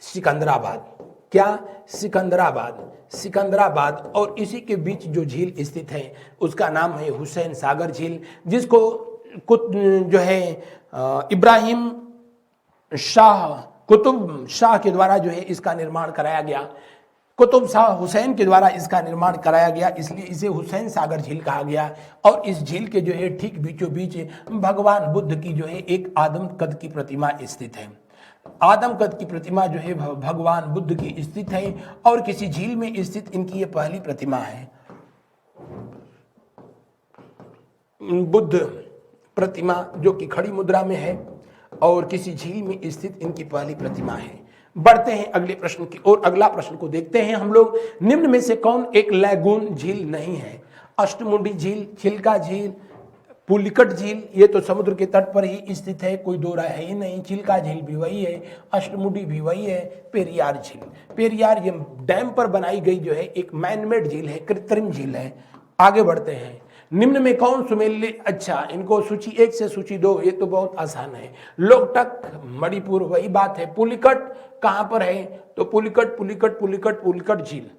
सिकंदराबाद। क्या, सिकंदराबाद। सिकंदराबाद और इसी के बीच जो झील स्थित है उसका नाम है हुसैन सागर झील, जिसको जो है इब्राहिम शाह, कुतुब शाह के द्वारा जो है इसका निर्माण कराया गया। कुतुब शाह हुसैन के द्वारा इसका निर्माण कराया गया, इसलिए इसे हुसैन सागर झील कहा गया। और इस झील के जो है ठीक बीचों बीच भगवान बुद्ध की जो है एक आदम कद की प्रतिमा स्थित है। आदम कद की प्रतिमा जो है भगवान बुद्ध की स्थित है और किसी झील में स्थित इनकी ये पहली प्रतिमा है। बुद्ध प्रतिमा जो कि खड़ी मुद्रा में है और किसी झील में स्थित इनकी पहली प्रतिमा है। बढ़ते हैं अगले प्रश्न की ओर। अगला प्रश्न को देखते हैं हम लोग। निम्न में से कौन एक लैगून झील नहीं है? अष्टमुंडी झील, चिल्का झील, पुलिकट झील, ये तो समुद्र के तट पर ही स्थित है, कोई दो राय है ही नहीं। चिल्का झील भी वही है, अष्टमुंडी भी वही है। पेरियार झील, पेरियार ये डैम पर बनाई गई जो है एक मैनमेड झील है, कृत्रिम झील है। आगे बढ़ते हैं। निम्न में कौन सुमेलित, अच्छा इनको सूची 1 से सूची 2, ये तो बहुत आसान है। लोकटक मणिपुर, वही बात है। पुलिकट कहां पर है, तो पुलिकट पुलिकट पुलिकट पुलिकट झील।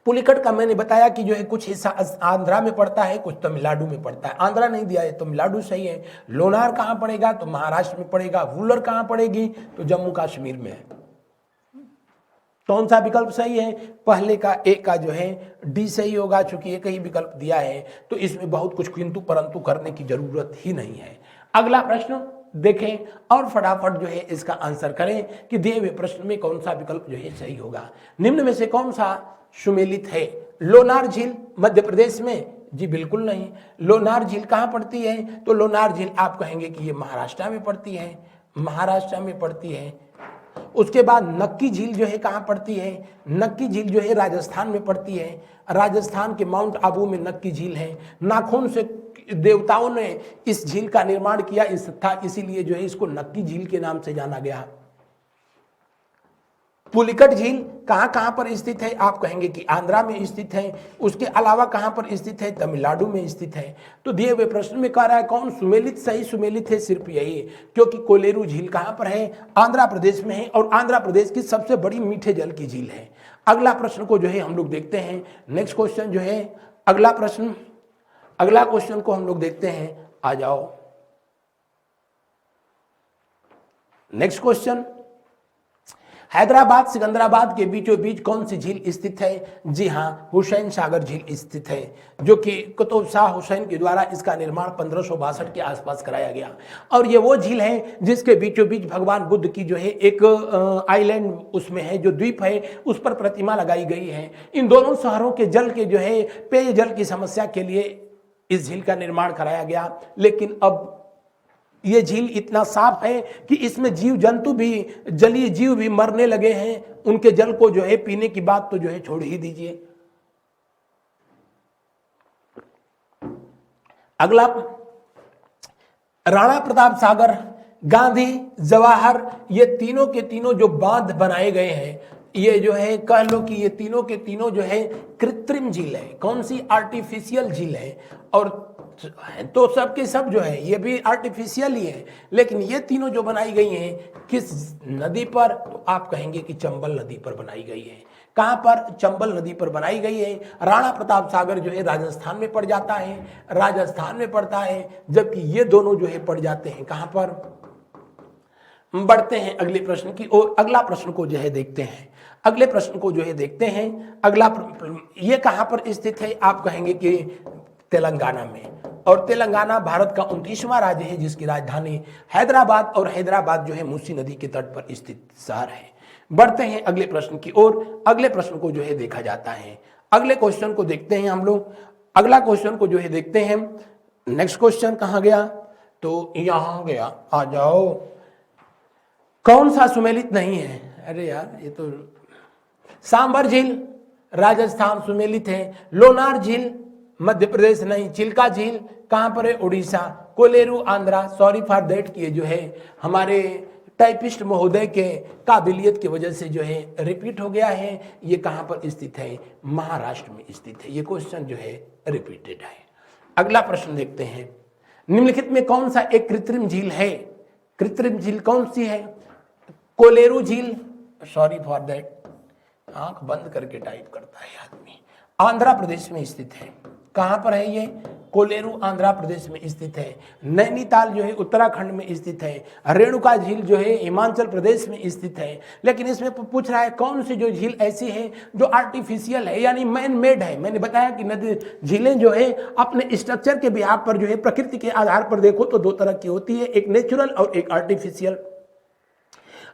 पुलिकट का मैंने बताया कि जो है कुछ हिस्सा आंध्रा में पड़ता है, कुछ तमिलनाडु में पड़ता है। आंध्रा नहीं दिया है, तमिलनाडु सही है। लोनार कहां पड़ेगा, तो महाराष्ट्र में पड़ेगा। वुलर कहां पड़ेगी, तो जम्मू कश्मीर में है। कौन सा विकल्प सही है? पहले का एक का जो है डी सही होगा, चूंकि एक ही विकल्प दिया है तो इसमें बहुत कुछ किंतु परंतु करने की जरूरत ही नहीं है। अगला प्रश्न देखें और फटाफट जो है इसका आंसर करें कि दिए हुए प्रश्न में कौन सा विकल्प जो है सही होगा। निम्न में से कौन सा सुमेलित है? लोनार झील मध्य प्रदेश में, जी बिल्कुल नहीं। लोनार झील कहां पड़ती है, तो लोनार झील आप कहेंगे कि ये महाराष्ट्र में पड़ती है, महाराष्ट्र में पड़ती है। उसके बाद नक्की झील जो है कहां पड़ती है? नक्की झील जो है राजस्थान में पड़ती है। राजस्थान के माउंट आबू में नक्की झील है। नाखून से देवताओं ने इस झील का निर्माण किया था, इसीलिए जो है इसको नक्की झील के नाम से जाना गया। पुलिकट झील कहां कहां पर स्थित है? आप कहेंगे कि आंध्रा में स्थित है। उसके अलावा कहां पर स्थित है? तमिलनाडु में स्थित है। तो दिए हुए प्रश्न में कह रहा है कौन सुमेलित, सही सुमेलित है सिर्फ यही, क्योंकि कोलेरू झील कहां पर है? आंध्र प्रदेश में है और आंध्र प्रदेश की सबसे बड़ी मीठे जल की झील है। अगला प्रश्न को जो है हम लोग देखते हैं। नेक्स्ट क्वेश्चन जो है अगला प्रश्न, अगला क्वेश्चन को हम लोग देखते हैं। आ जाओ नेक्स्ट क्वेश्चन। हैदराबाद सिकंदराबाद के बीचों बीच कौन सी झील स्थित है? जी हां, हुसैन सागर झील स्थित है, जो कि कुतुब शाह हुसैन के द्वारा इसका निर्माण 1562 के आसपास कराया गया। और ये वो झील है जिसके बीचों बीच भगवान बुद्ध की जो है एक आइलैंड उसमें है, जो द्वीप है, उस पर प्रतिमा लगाई गई है। इन दोनों शहरों के जल के जो है पेयजल की समस्या के लिए इस झील का निर्माण कराया गया। लेकिन अब ये झील इतना साफ है कि इसमें जीव जंतु भी, जलीय जीव भी मरने लगे हैं। उनके जल को जो है पीने की बात तो जो है छोड़ ही दीजिए। अगला, राणा प्रताप सागर, गांधी, जवाहर, ये तीनों के तीनों जो बांध बनाए गए हैं, ये जो है कह लो कि ये तीनों के तीनों जो है कृत्रिम झील है। कौन सी? आर्टिफिशियल झील है। और तो सब के सब जो है ये भी आर्टिफिशियल ही है, लेकिन ये तीनों जो बनाई गई हैं किस नदी पर? तो आप कहेंगे कि चंबल नदी पर बनाई गई है। कहां पर? चंबल नदी पर बनाई गई है। राणा प्रताप सागर जो है राजस्थान में पड़ जाता है, राजस्थान में पड़ता है, जबकि ये दोनों जो है पड़ जाते हैं कहां पर? बढ़ते हैं अगले प्रश्न की ओर। अगला प्रश्न को जो है देखते हैं। अगले प्रश्न को जो है देखते हैं। अगला ये कहां पर स्थित है? आप कहेंगे कि तेलंगाना में। और तेलंगाना भारत का 29वां राज्य है जिसकी राजधानी हैदराबाद, और हैदराबाद जो है मूसी नदी के तट पर स्थित शहर है। बढ़ते हैं अगले प्रश्न की ओर। अगले प्रश्न को जो है देखा जाता है। अगले क्वेश्चन को देखते हैं हम लोग। अगला क्वेश्चन को जो है देखते हैं। नेक्स्ट क्वेश्चन कहां गया? तो यहां गया। आ जाओ। कौन सा सुमेलित नहीं है? अरे यार, ये तो सांबर झील, राजस्थान सुमेलित है। लोनार झील मध्य प्रदेश नहीं। चिल्का झील कहां पर है? Orissa. Kolleru Andhra. Sorry for that कि जो है हमारे टाइपिस्ट महोदय के काबिलियत की वजह से जो है रिपीट हो गया है। ये कहां पर स्थित है? महाराष्ट्र में स्थित है। ये क्वेश्चन जो है रिपीटेड है। अगला प्रश्न देखते हैं, निम्नलिखित में कौन सा एक कृत्रिम झील है? कृत्रिम झील कौन सी है? कोलेरू झील, सॉरी फॉर दैट, आंख बंद करके टाइप करता है आदमी, आंध्र प्रदेश में स्थित है। कहां पर है ये? कोलेरू आंध्र प्रदेश में स्थित है। नैनीताल जो है उत्तराखंड में स्थित है। रेणुका झील जो है हिमाचल प्रदेश में स्थित है। लेकिन इसमें पूछ रहा है कौन सी जो झील ऐसी है जो आर्टिफिशियल है, यानी मैन मेड है। मैंने बताया कि नदी झीलें जो है अपने स्ट्रक्चर के बिहार पर जो है प्रकृति के आधार पर देखो तो दो तरह की होती है, एक नेचुरल और एक आर्टिफिशियल।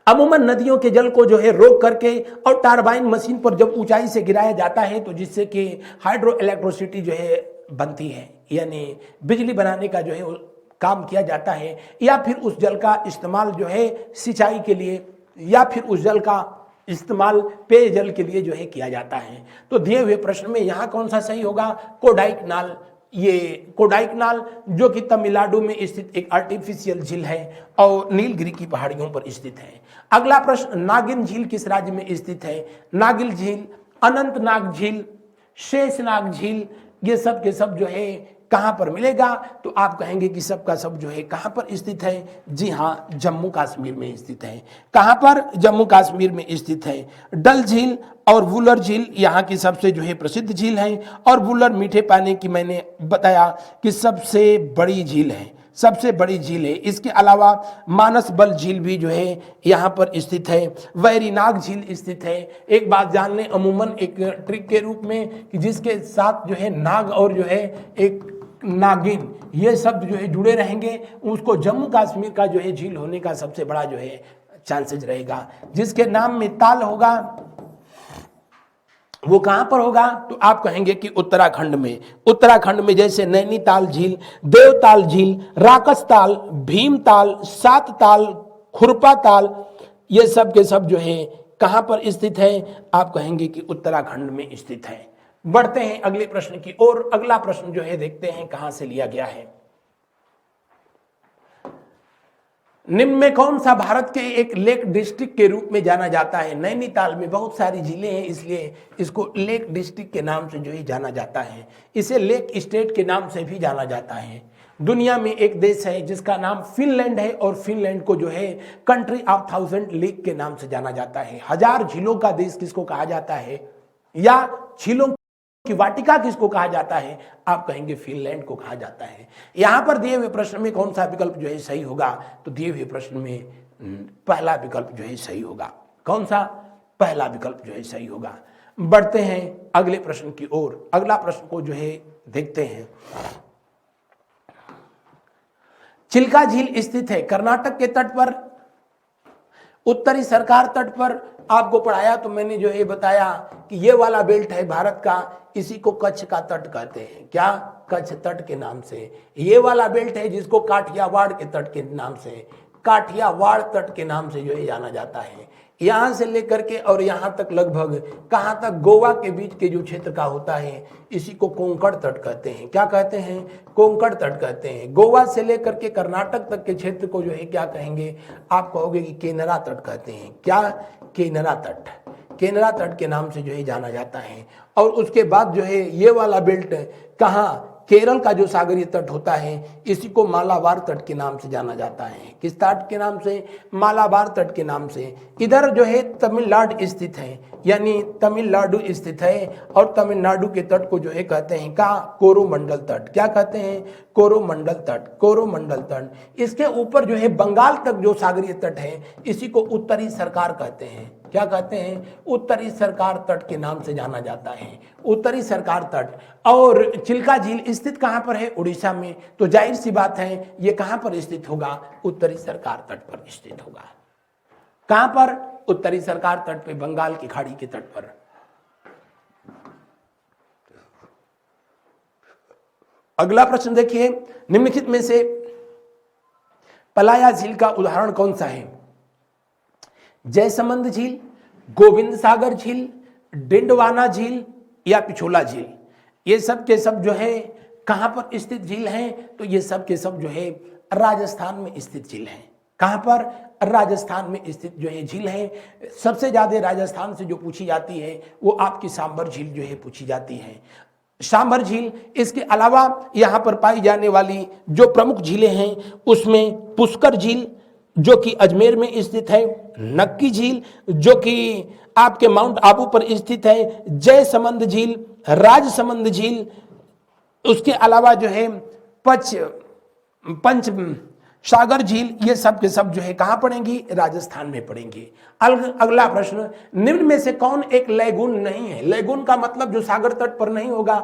अमूमन नदियों के जल को जो है रोक करके और टरबाइन मशीन पर जब ऊंचाई से गिराया जाता है तो जिससे कि हाइड्रो इलेक्ट्रिसिटी जो है बनती है, यानी बिजली बनाने का जो है काम किया जाता है, या फिर उस जल का इस्तेमाल जो है सिंचाई के लिए, या फिर उस जल का इस्तेमाल पेयजल के लिए जो है किया जाता है। तो दिए हुए प्रश्न में यहाँ कौन सा सही होगा? कोडाइकनाल। ये कोडाइकनाल जो कि तमिलनाडु में स्थित एक आर्टिफिशियल झील है और नीलगिरी की पहाड़ियों पर स्थित है। अगला प्रश्न, नागिन झील किस राज्य में स्थित है? नागिन झील, अनंतनाग झील, शेषनाग झील, ये सब के सब जो है कहां पर मिलेगा? तो आप कहेंगे कि सब का सब जो है कहां पर स्थित है? जी हाँ, जम्मू कश्मीर में स्थित है। कहां पर? जम्मू कश्मीर में स्थित है। डल झील और वुलर झील यहाँ की सबसे जो है प्रसिद्ध झील है, और वुलर मीठे पानी की मैंने बताया कि सबसे बड़ी झील है, सबसे बड़ी झील है। इसके अलावा मानसबल झील भी जो है यहाँ पर स्थित है। वैरीनाग झील स्थित है। एक बात जान लें, अमूमन एक ट्रिक के रूप में कि जिसके साथ जो है नाग और जो है एक नागिन ये शब्द जो है जुड़े रहेंगे, उसको जम्मू कश्मीर का जो है झील होने का सबसे बड़ा जो है चांसेस रहेगा। जिसके नाम में ताल होगा वो कहां पर होगा? तो आप कहेंगे कि उत्तराखंड में। उत्तराखंड में जैसे नैनीताल झील, देवताल झील, राकसताल, भीमताल, सातताल, खुरपा ताल, ये सब के सब जो है कहां पर स्थित है? आप कहेंगे कि उत्तराखंड में स्थित है। बढ़ते हैं अगले प्रश्न की ओर। अगला प्रश्न जो है देखते हैं कहां से लिया गया है। निम्न में कौन सा भारत के एक लेक डिस्ट्रिक्ट के रूप में जाना जाता है? नैनीताल में बहुत सारी झीलें हैं, इसलिए इसको लेक डिस्ट्रिक्ट के नाम से जो है जाना जाता है। इसे लेक स्टेट के नाम से भी जाना जाता है। दुनिया में एक देश है जिसका नाम फिनलैंड है, और फिनलैंड को जो है कंट्री ऑफ 1000 लेक के नाम से जाना जाता है। 1000 झीलों का देश किसको कहा जाता है, या झीलों की वाटिका किसको कहा जाता है? आप कहेंगे फिनलैंड को कहा जाता है। यहां पर दिए हुए प्रश्न में कौन सा विकल्प जो है सही होगा? तो दिए हुए प्रश्न में पहला विकल्प जो है सही होगा। कौन सा? पहला विकल्प जो है सही होगा। बढ़ते हैं अगले प्रश्न की ओर। अगला प्रश्न को जो है देखते हैं। चिल्का झील स्थित है कर्नाटक के तट पर, उत्तरी सरकार तट पर। आपको पढ़ाया तो मैंने जो है बताया कि ये वाला बेल्ट है भारत का, इसी को कच्छ का तट कहते हैं। क्या? कच्छ तट के नाम से। ये वाला बेल्ट है जिसको काठियावाड़ के तट के नाम से, काठियावाड़ तट के नाम से जो है जाना जाता है। यहां से लेकर के और यहां तक लगभग कहां तक? गोवा के बीच के जो क्षेत्र का होता है इसी को कोंकण तट कहते हैं। क्या कहते हैं? कोंकण तट कहते हैं। गोवा से लेकर के कर्नाटक तक के क्षेत्र को जो है क्या कहेंगे? आप कहोगे कि केनरा तट कहते हैं। क्या? केनरा तट। केनरा तट के नाम से जो है जाना जाता है। और उसके बाद जो है ये वाला बेल्ट कहाँ? केरल का जो सागरीय तट होता है इसी को मालाबार तट के नाम से जाना जाता है। किस तट के नाम से? मालाबार तट के नाम से। इधर जो है तमिलनाडु स्थित है, यानी तमिलनाडु स्थित है, और तमिलनाडु के तट को जो है कहते हैं का कोरोमंडल तट। क्या कहते हैं? कोरोमंडल तट। कोरोमंडल तट। इसके ऊपर जो है बंगाल तक जो सागरीय तट है इसी को उत्तरी सरकार कहते हैं। क्या कहते हैं? उत्तरी सरकार तट के नाम से जाना जाता है। उत्तरी सरकार तट। और चिल्का झील स्थित कहां पर है? उड़ीसा में। तो जाहिर सी बात है ये कहां पर स्थित होगा? उत्तरी सरकार तट पर स्थित होगा। कहां पर? उत्तरी सरकार तट पे, बंगाल की खाड़ी के तट पर। अगला प्रश्न देखिए, निम्नलिखित में से पलाया झील का उदाहरण कौन सा है? जयसमंद झील, गोविंद सागर झील, डिंडवाना झील या पिछोला झील, ये सब के सब जो है कहां पर स्थित झील हैं? तो ये सब के सब जो है राजस्थान में स्थित झील हैं। कहां पर? राजस्थान में स्थित जो है झील है। सबसे ज्यादा राजस्थान से जो पूछी जाती है वो आपकी सांबर झील जो है पूछी जाती है, सांबर झील। इसके अलावा यहां पर पाई जाने वाली जो प्रमुख झीलें हैं उसमें पुष्कर झील जो कि अजमेर में स्थित है, नक्की झील जो कि आपके माउंट आबू पर स्थित है, जयसमंद झील, राजसमंद झील, उसके अलावा जो है पंच सागर झील, ये सब के सब जो है कहां पड़ेंगी? राजस्थान में पड़ेंगी। अगला प्रश्न, निम्न में से कौन एक लैगून नहीं है? लैगून का मतलब जो सागर तट पर नहीं होगा।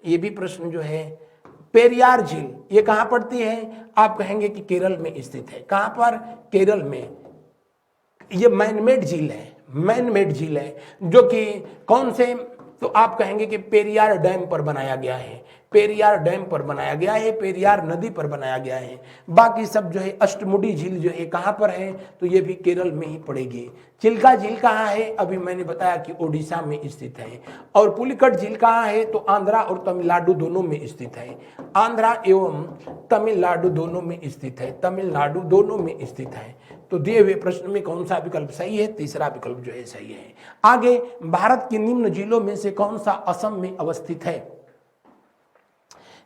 ये भी प्रश्न जो है, पेरियार झील ये कहां पड़ती है? आप कहेंगे कि केरल में स्थित है। कहां पर? केरल में। ये मैनमेड झील है, मैनमेड झील है जो कि कौन से? तो आप कहेंगे कि पेरियार डैम पर बनाया गया है, पेरियार डैम पर बनाया गया है, पेरियार नदी पर बनाया गया है। बाकी सब जो है अष्टमुडी झील जो है कहां पर है? तो ये भी केरल में ही पड़ेगी। चिल्का झील कहां है? अभी मैंने बताया कि ओडिशा में स्थित है। और पुलिकट झील कहां है? तो आंध्रा और तमिलनाडु दोनों में स्थित है। आंध्रा एवं तमिलनाडु दोनों में स्थित है, तमिलनाडु दोनों में स्थित है। तो दिए हुए प्रश्न में कौन सा विकल्प सही है? तीसरा विकल्प जो है सही है। आगे, भारत की निम्न झीलों में से कौन सा असम में अवस्थित है?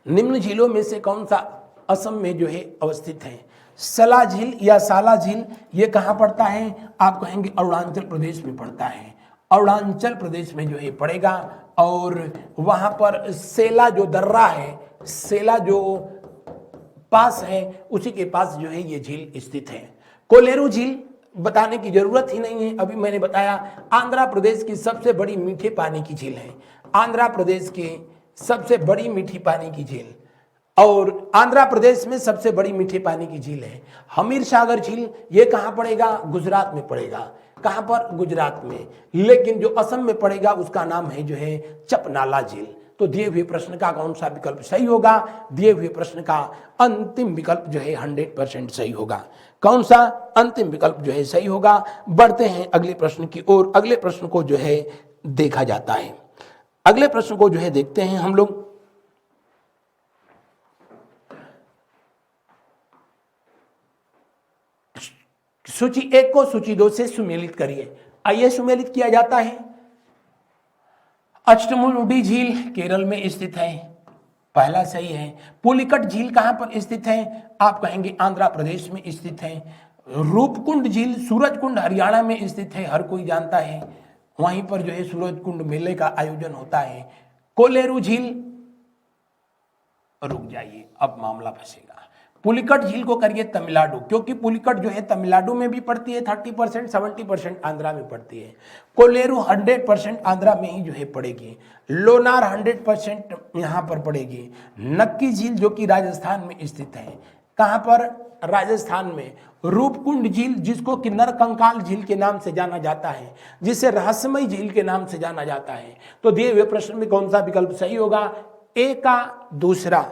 निम्न झीलों में से कौन सा असम में जो है अवस्थित है? सला झील या साला झील ये कहां पड़ता है? आप कहेंगे अरुणाचल प्रदेश में पड़ता है, अरुणाचल प्रदेश में जो है पड़ेगा। और वहां पर सेला जो दर्रा है, सेला जो पास है उसी के पास जो है ये झील स्थित है। कोलेरू झील बताने की जरूरत ही नहीं है, अभी मैंने बताया। आंध्र प्रदेश की सबसे बड़ी मीठे पानी की झील है, आंध्र प्रदेश की सबसे बड़ी मीठी पानी की झील, और आंध्र प्रदेश में सबसे बड़ी मीठे पानी की झील है हमीर सागर झील। ये कहां पड़ेगा? गुजरात में पड़ेगा। कहां पर? गुजरात में। लेकिन जो असम में पड़ेगा उसका नाम है जो है चपनाला झील। तो दिए हुए प्रश्न का कौन सा विकल्प सही होगा? दिए हुए प्रश्न का अंतिम विकल्प जो है 100% सही होगा। कौन सा अंतिम विकल्प जो है सही होगा? बढ़ते हैं अगले प्रश्न की ओर। अगले प्रश्न को जो है देखा जाता है, अगले प्रश्न को जो है देखते हैं हम लोग। सूची 1 को सूची 2 से सुमेलित करिए। आइए सुमेलित किया जाता है। अष्टमुडी झील केरल में स्थित है, पहला सही है। पुलिकट झील कहां पर स्थित है? आप कहेंगे आंध्र प्रदेश में स्थित है। रूपकुंड झील सूरजकुंड हरियाणा में स्थित है, हर कोई जानता है, वहीं पर जो है सूरजकुंड मेले का आयोजन होता है। कोलेरू झील, रुक जाइए अब मामला फंसेगा। पुलिकट झील को करिए तमिलनाडु, क्योंकि पुलिकट जो है तमिलनाडु में भी पड़ती है 30%, 70% आंध्रा में पड़ती है। कोलेरू 100% आंध्रा में ही जो है पड़ेगी। लोनार 100% यहां पर पड़ेगी। नक्की झील जो कि राजस्थान में स्थित है, कहां पर? राजस्थान में। रूपकुंड झील जिसको कि नरकंकाल झील के नाम से जाना जाता है, जिसे रहस्यमय झील के नाम से जाना जाता है। तो दिए हुए प्रश्न में कौन सा विकल्प सही होगा? ए का दूसरा,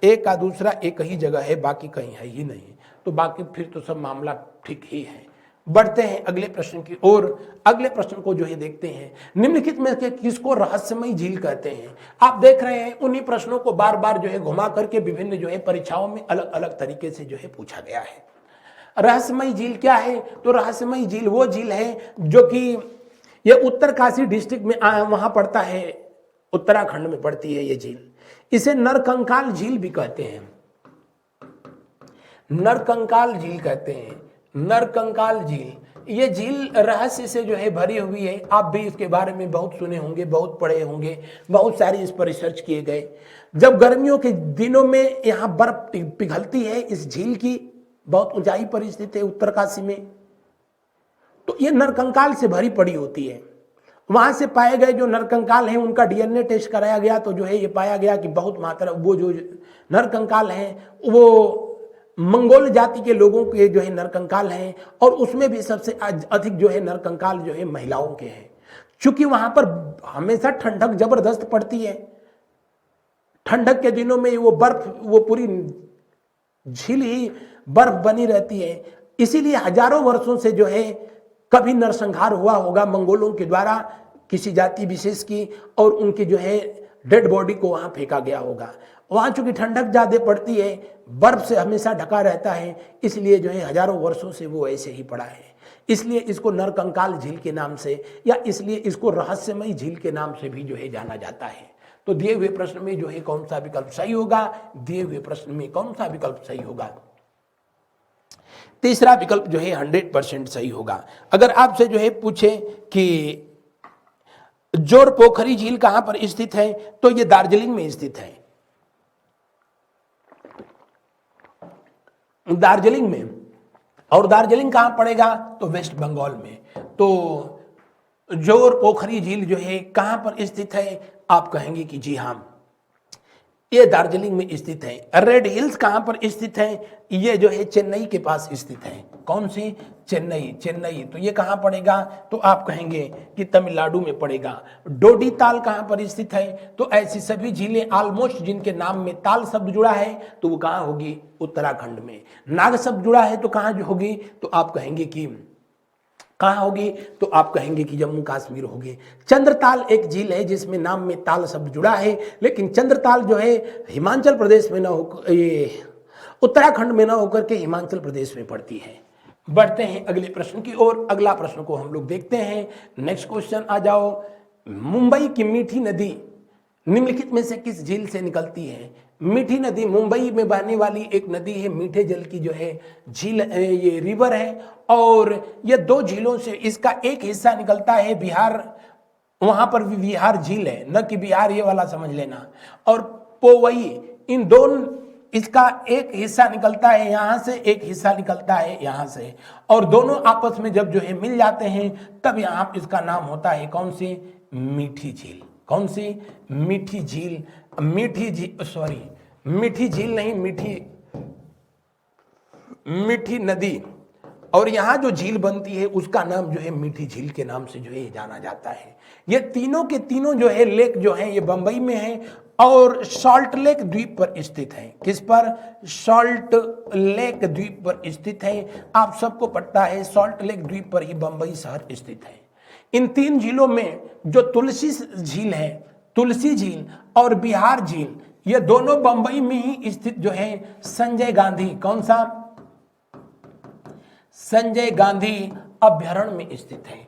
एक का दूसरा एक ही जगह है, बाकी कहीं है ही नहीं। तो बाकी फिर तो सब मामला ठीक ही है। बढ़ते हैं अगले प्रश्न की ओर। अगले प्रश्न को जो है देखते हैं, निम्नलिखित में से किसको रहस्यमय झील कहते हैं? आप देख रहे हैं उन्हीं प्रश्नों को बार बार जो है घुमा करके विभिन्न जो है परीक्षाओं में अलग अलग तरीके से जो है पूछा गया है। रहस्यमय झील क्या है? तो रहस्यमय झील वो झील है जो कि ये उत्तरकाशी डिस्ट्रिक्ट में वहां पड़ता है, उत्तराखंड में पड़ती है ये झील। इसे नरकंकाल झील भी कहते हैं, नरकंकाल झील कहते हैं, नरकंकाल झील। ये झील रहस्य से जो है भरी हुई है। आप भी इसके बारे में बहुत सुने होंगे, बहुत पढ़े होंगे, बहुत सारी इस पर रिसर्च किए गए। जब गर्मियों के दिनों में यहाँ बर्फ पिघलती है, इस झील की बहुत ऊंचाई पर स्थित है उत्तरकाशी में, तो ये नरकंकाल से भरी पड़ी होती है। वहां से पाए गए जो नरकंकाल हैं उनका डीएनए टेस्ट कराया गया, तो जो है ये पाया गया कि बहुत मात्रा वो जो नरकंकाल हैं वो मंगोल जाति के लोगों के जो है नरकंकाल हैं, और उसमें भी सबसे अधिक जो है नरकंकाल जो है महिलाओं के हैं। चूंकि वहां पर हमेशा ठंडक जबरदस्त पड़ती है, ठंडक के दिनों में वो बर्फ, वो पूरी झील ही बर्फ बनी रहती है, इसीलिए हजारों वर्षों से जो है कभी नरसंहार हुआ होगा मंगोलों के द्वारा किसी जाति विशेष की, और उनके जो है डेड बॉडी को वहां फेंका गया होगा। वहां चूंकि ठंडक ज्यादा पड़ती है, बर्फ से हमेशा ढका रहता है, इसलिए जो है हजारों वर्षों से वो ऐसे ही पड़ा है। इसलिए इसको नरकंकाल झील के नाम से, या इसलिए इसको रहस्यमयी झील के नाम से भी जो है जाना जाता है। तो दिए हुए प्रश्न में जो है कौन सा विकल्प सही होगा? दिए हुए प्रश्न में कौन सा विकल्प सही होगा? तीसरा विकल्प जो है 100% सही होगा। अगर आपसे जो है पूछे कि जोर पोखरी झील कहां पर स्थित है, तो ये दार्जिलिंग में स्थित है। दार्जिलिंग में, और दार्जिलिंग कहां पड़ेगा? तो वेस्ट बंगाल में। तो जोर पोखरी झील जो है कहां पर स्थित है? आप कहेंगे कि जी हां, ये दार्जिलिंग में स्थित है। रेड हिल्स कहां पर स्थित है? ये जो है चेन्नई के पास स्थित है। कौन सी? चेन्नई। चेन्नई, तो ये कहां पड़ेगा? तो आप कहेंगे कि तमिलनाडु में पड़ेगा। डोडी ताल कहां पर स्थित है? तो ऐसी सभी झीलें ऑलमोस्ट जिनके नाम में ताल शब्द जुड़ा है, तो वो कहां होगी? उत्तराखंड में। नाग शब्द जुड़ा है तो कहां होगी? तो आप कहेंगे कि कहां होगी? तो आप कहेंगे कि जम्मू कश्मीर होगी। चंद्रताल एक झील है जिसमें नाम में ताल शब्द जुड़ा है, लेकिन चंद्रताल जो है हिमाचल प्रदेश में ना हो, ये उत्तराखंड में ना होकर के हिमाचल प्रदेश में पड़ती है। बढ़ते हैं अगले प्रश्न की ओर। अगला प्रश्न को हम लोग देखते हैं। नेक्स्ट क्वेश्चन आ जाओ। मुंबई की मीठी नदी निम्नलिखित में से किस झील से निकलती है? मीठी नदी मुंबई में बहने वाली एक नदी है, मीठे जल की जो है झील, ये रिवर है, और ये दो झीलों से इसका एक हिस्सा निकलता है बिहार, वहां पर भी बिहार झील है, न कि बिहार ये वाला समझ लेना, और पोवई, इन दोनों, इसका एक हिस्सा निकलता है यहां से, एक हिस्सा निकलता है यहां से, और दोनों आपस में जब जो है मिल जाते हैं तब यहां इसका नाम होता है कौन सी? मीठी झील। कौन सी? मीठी झील। मीठी झील, सॉरी मीठी झील नहीं, मीठी नदी, और यहां जो झील बनती है उसका नाम जो है मीठी झील के नाम से जो है जाना जाता है। ये तीनों के तीनों जो है लेक जो है ये बंबई में है और सॉल्ट लेक द्वीप पर स्थित है। किस पर? सॉल्ट लेक द्वीप पर स्थित है। आप सबको पता है सॉल्ट लेक द्वीप पर ही बंबई शहर स्थित है। इन तीन झीलों में जो तुलसी झील है, तुलसी झील और बिहार झील, ये दोनों बंबई में ही स्थित जो है संजय गांधी, कौन सा? संजय गांधी अभ्यारण्य में स्थित है।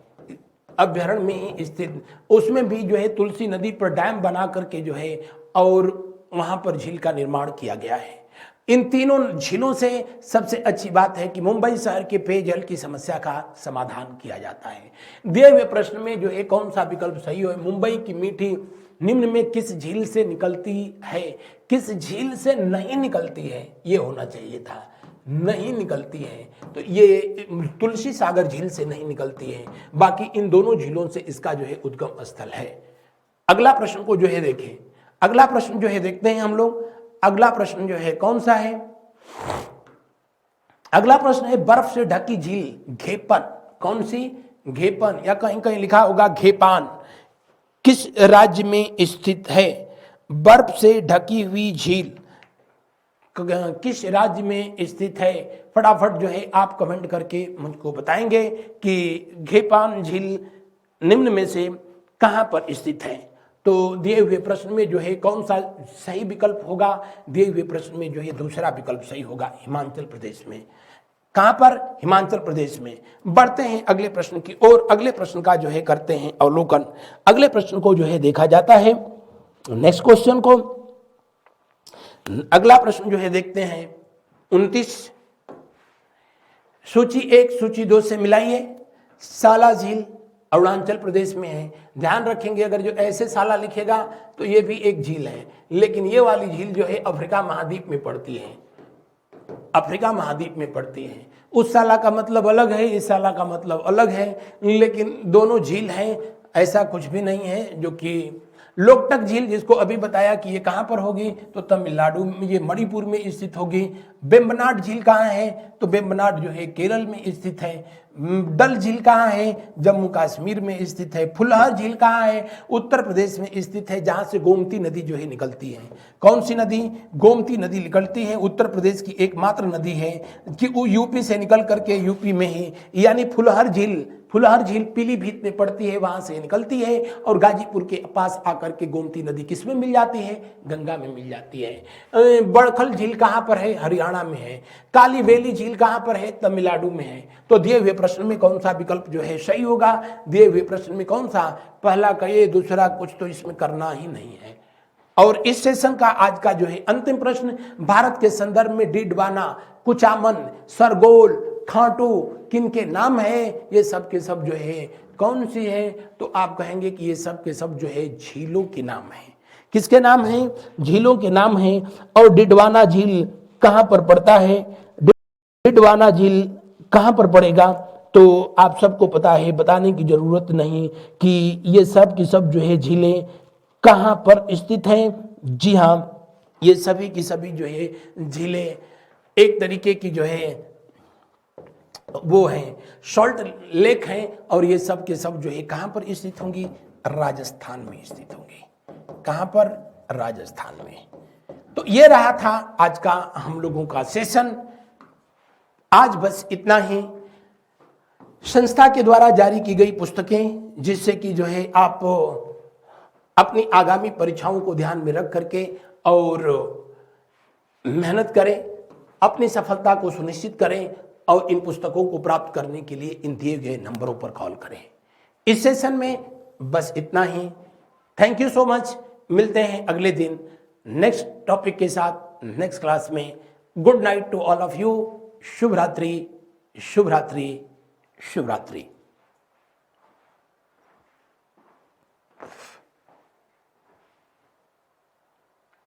अभ्यारण्य में ही स्थित, उसमें भी जो है तुलसी नदी पर डैम बना करके जो है और वहां पर झील का निर्माण किया गया है। इन तीनों झीलों से सबसे अच्छी बात है कि मुंबई शहर के पेयजल की समस्या का समाधान किया जाता है। दिए हुए प्रश्न में जो है कौन सा विकल्प सही हो? मुंबई की मीठी निम्न में किस झील से निकलती है? किस झील से नहीं निकलती है, ये होना चाहिए था। नहीं निकलती है, तो ये तुलसी सागर झील से नहीं निकलती है, बाकी इन दोनों झीलों से इसका जो है उद्गम स्थल है। अगला प्रश्न को जो है देखें। अगला प्रश्न जो है देखते हैं हम लोग। अगला प्रश्न जो है कौन सा है? अगला प्रश्न है बर्फ से ढकी झील घेपन। कौन सी? घेपन, या कहीं कहीं लिखा होगा घेपान, किस राज्य में स्थित है? बर्फ से ढकी हुई झील किस राज्य में स्थित है? फटाफट जो है आप कमेंट करके मुझको बताएंगे कि घेपान झील निम्न में से कहां पर स्थित है। तो दिए हुए प्रश्न में जो है कौन सा सही विकल्प होगा? दिए हुए प्रश्न में जो है दूसरा विकल्प सही होगा, हिमाचल प्रदेश में। कहां पर? हिमाचल प्रदेश में। बढ़ते हैं अगले प्रश्न की ओर। अगले प्रश्न का जो है करते हैं अवलोकन। अगले प्रश्न को जो है देखा जाता है। नेक्स्ट क्वेश्चन को, अगला प्रश्न जो है देखते हैं 29। सूची 1 सूची 2 से मिलाइए। साला झील अरुणाचल प्रदेश में है। ध्यान रखेंगे अगर जो ऐसे साला लिखेगा तो ये भी एक झील है, लेकिन ये वाली झील जो है अफ्रीका महाद्वीप में पड़ती है। अफ्रीका महाद्वीप में पड़ती है। उस साला का मतलब अलग है, इस साला का मतलब अलग है, लेकिन दोनों झील हैं। ऐसा कुछ भी नहीं है जो कि लोकटक झील जिसको अभी बताया कि ये कहां पर होगी, तो तमिलनाडु में, ये मणिपुर में स्थित होगी। बेम्बनाड झील कहां है? तो बेम्बनाड जो है केरल में स्थित है। डल झील कहां है? जम्मू कश्मीर में स्थित है। फुलहर झील कहां है? उत्तर प्रदेश में स्थित है, जहां से गोमती नदी जो है निकलती है। कौन सी नदी? गोमती नदी निकलती है। उत्तर प्रदेश की एकमात्र नदी है कि वो यूपी से निकल करके यूपी में ही, यानी फुलहर फुलहर झील पीलीभीत में पड़ती है, वहां से निकलती है और गाजीपुर के पास आकर के गोमती नदी किस में मिल जाती है? गंगा में मिल जाती है। बड़खल झील कहाँ पर है? हरियाणा में है। काली बेली झील कहाँ पर है? तमिलनाडु में है। तो दिए हुए प्रश्न में कौन सा विकल्प जो है सही होगा? दिए हुए प्रश्न में कौन सा? पहला कहिए, दूसरा कुछ तो इसमें करना ही नहीं है। और इस सेशन का आज का जो है अंतिम प्रश्न, भारत के संदर्भ में डिडवाना, कुचामन, सरगोल, खांटू किन के नाम है? ये सब के सब जो है कौन सी है? तो आप कहेंगे कि ये सब के सब जो है झीलों के नाम है। किसके नाम है? झीलों के नाम है। और डिडवाना झील कहां पर पड़ता है? डिडवाना झील कहां पर पड़ेगा? तो आप सबको पता है, बताने की जरूरत नहीं कि ये सब की सब जो है झीलें कहां पर स्थित हैं। जी हां, ये सभी की सभी जो है झीलें एक तरीके की जो है वो हैं, सॉल्ट लेक हैं। और ये सब के सब जो है कहां पर स्थित होंगी? राजस्थान में स्थित होंगी। कहां पर? राजस्थान में। तो ये रहा था आज का हम लोगों का सेशन। आज बस इतना ही। संस्था के द्वारा जारी की गई पुस्तकें, जिससे कि जो है आप अपनी आगामी परीक्षाओं को ध्यान में रख करके और मेहनत करें, अपनी सफलता को सुनिश्चित करें और इन पुस्तकों को प्राप्त करने के लिए इन दिए गए नंबरों पर कॉल करें। इस सेशन में बस इतना ही। Thank you so much. मिलते हैं अगले दिन नेक्स्ट टॉपिक के साथ, नेक्स्ट क्लास में। Good night to all of you. शुभ रात्रि, शुभ रात्रि, शुभ रात्रि।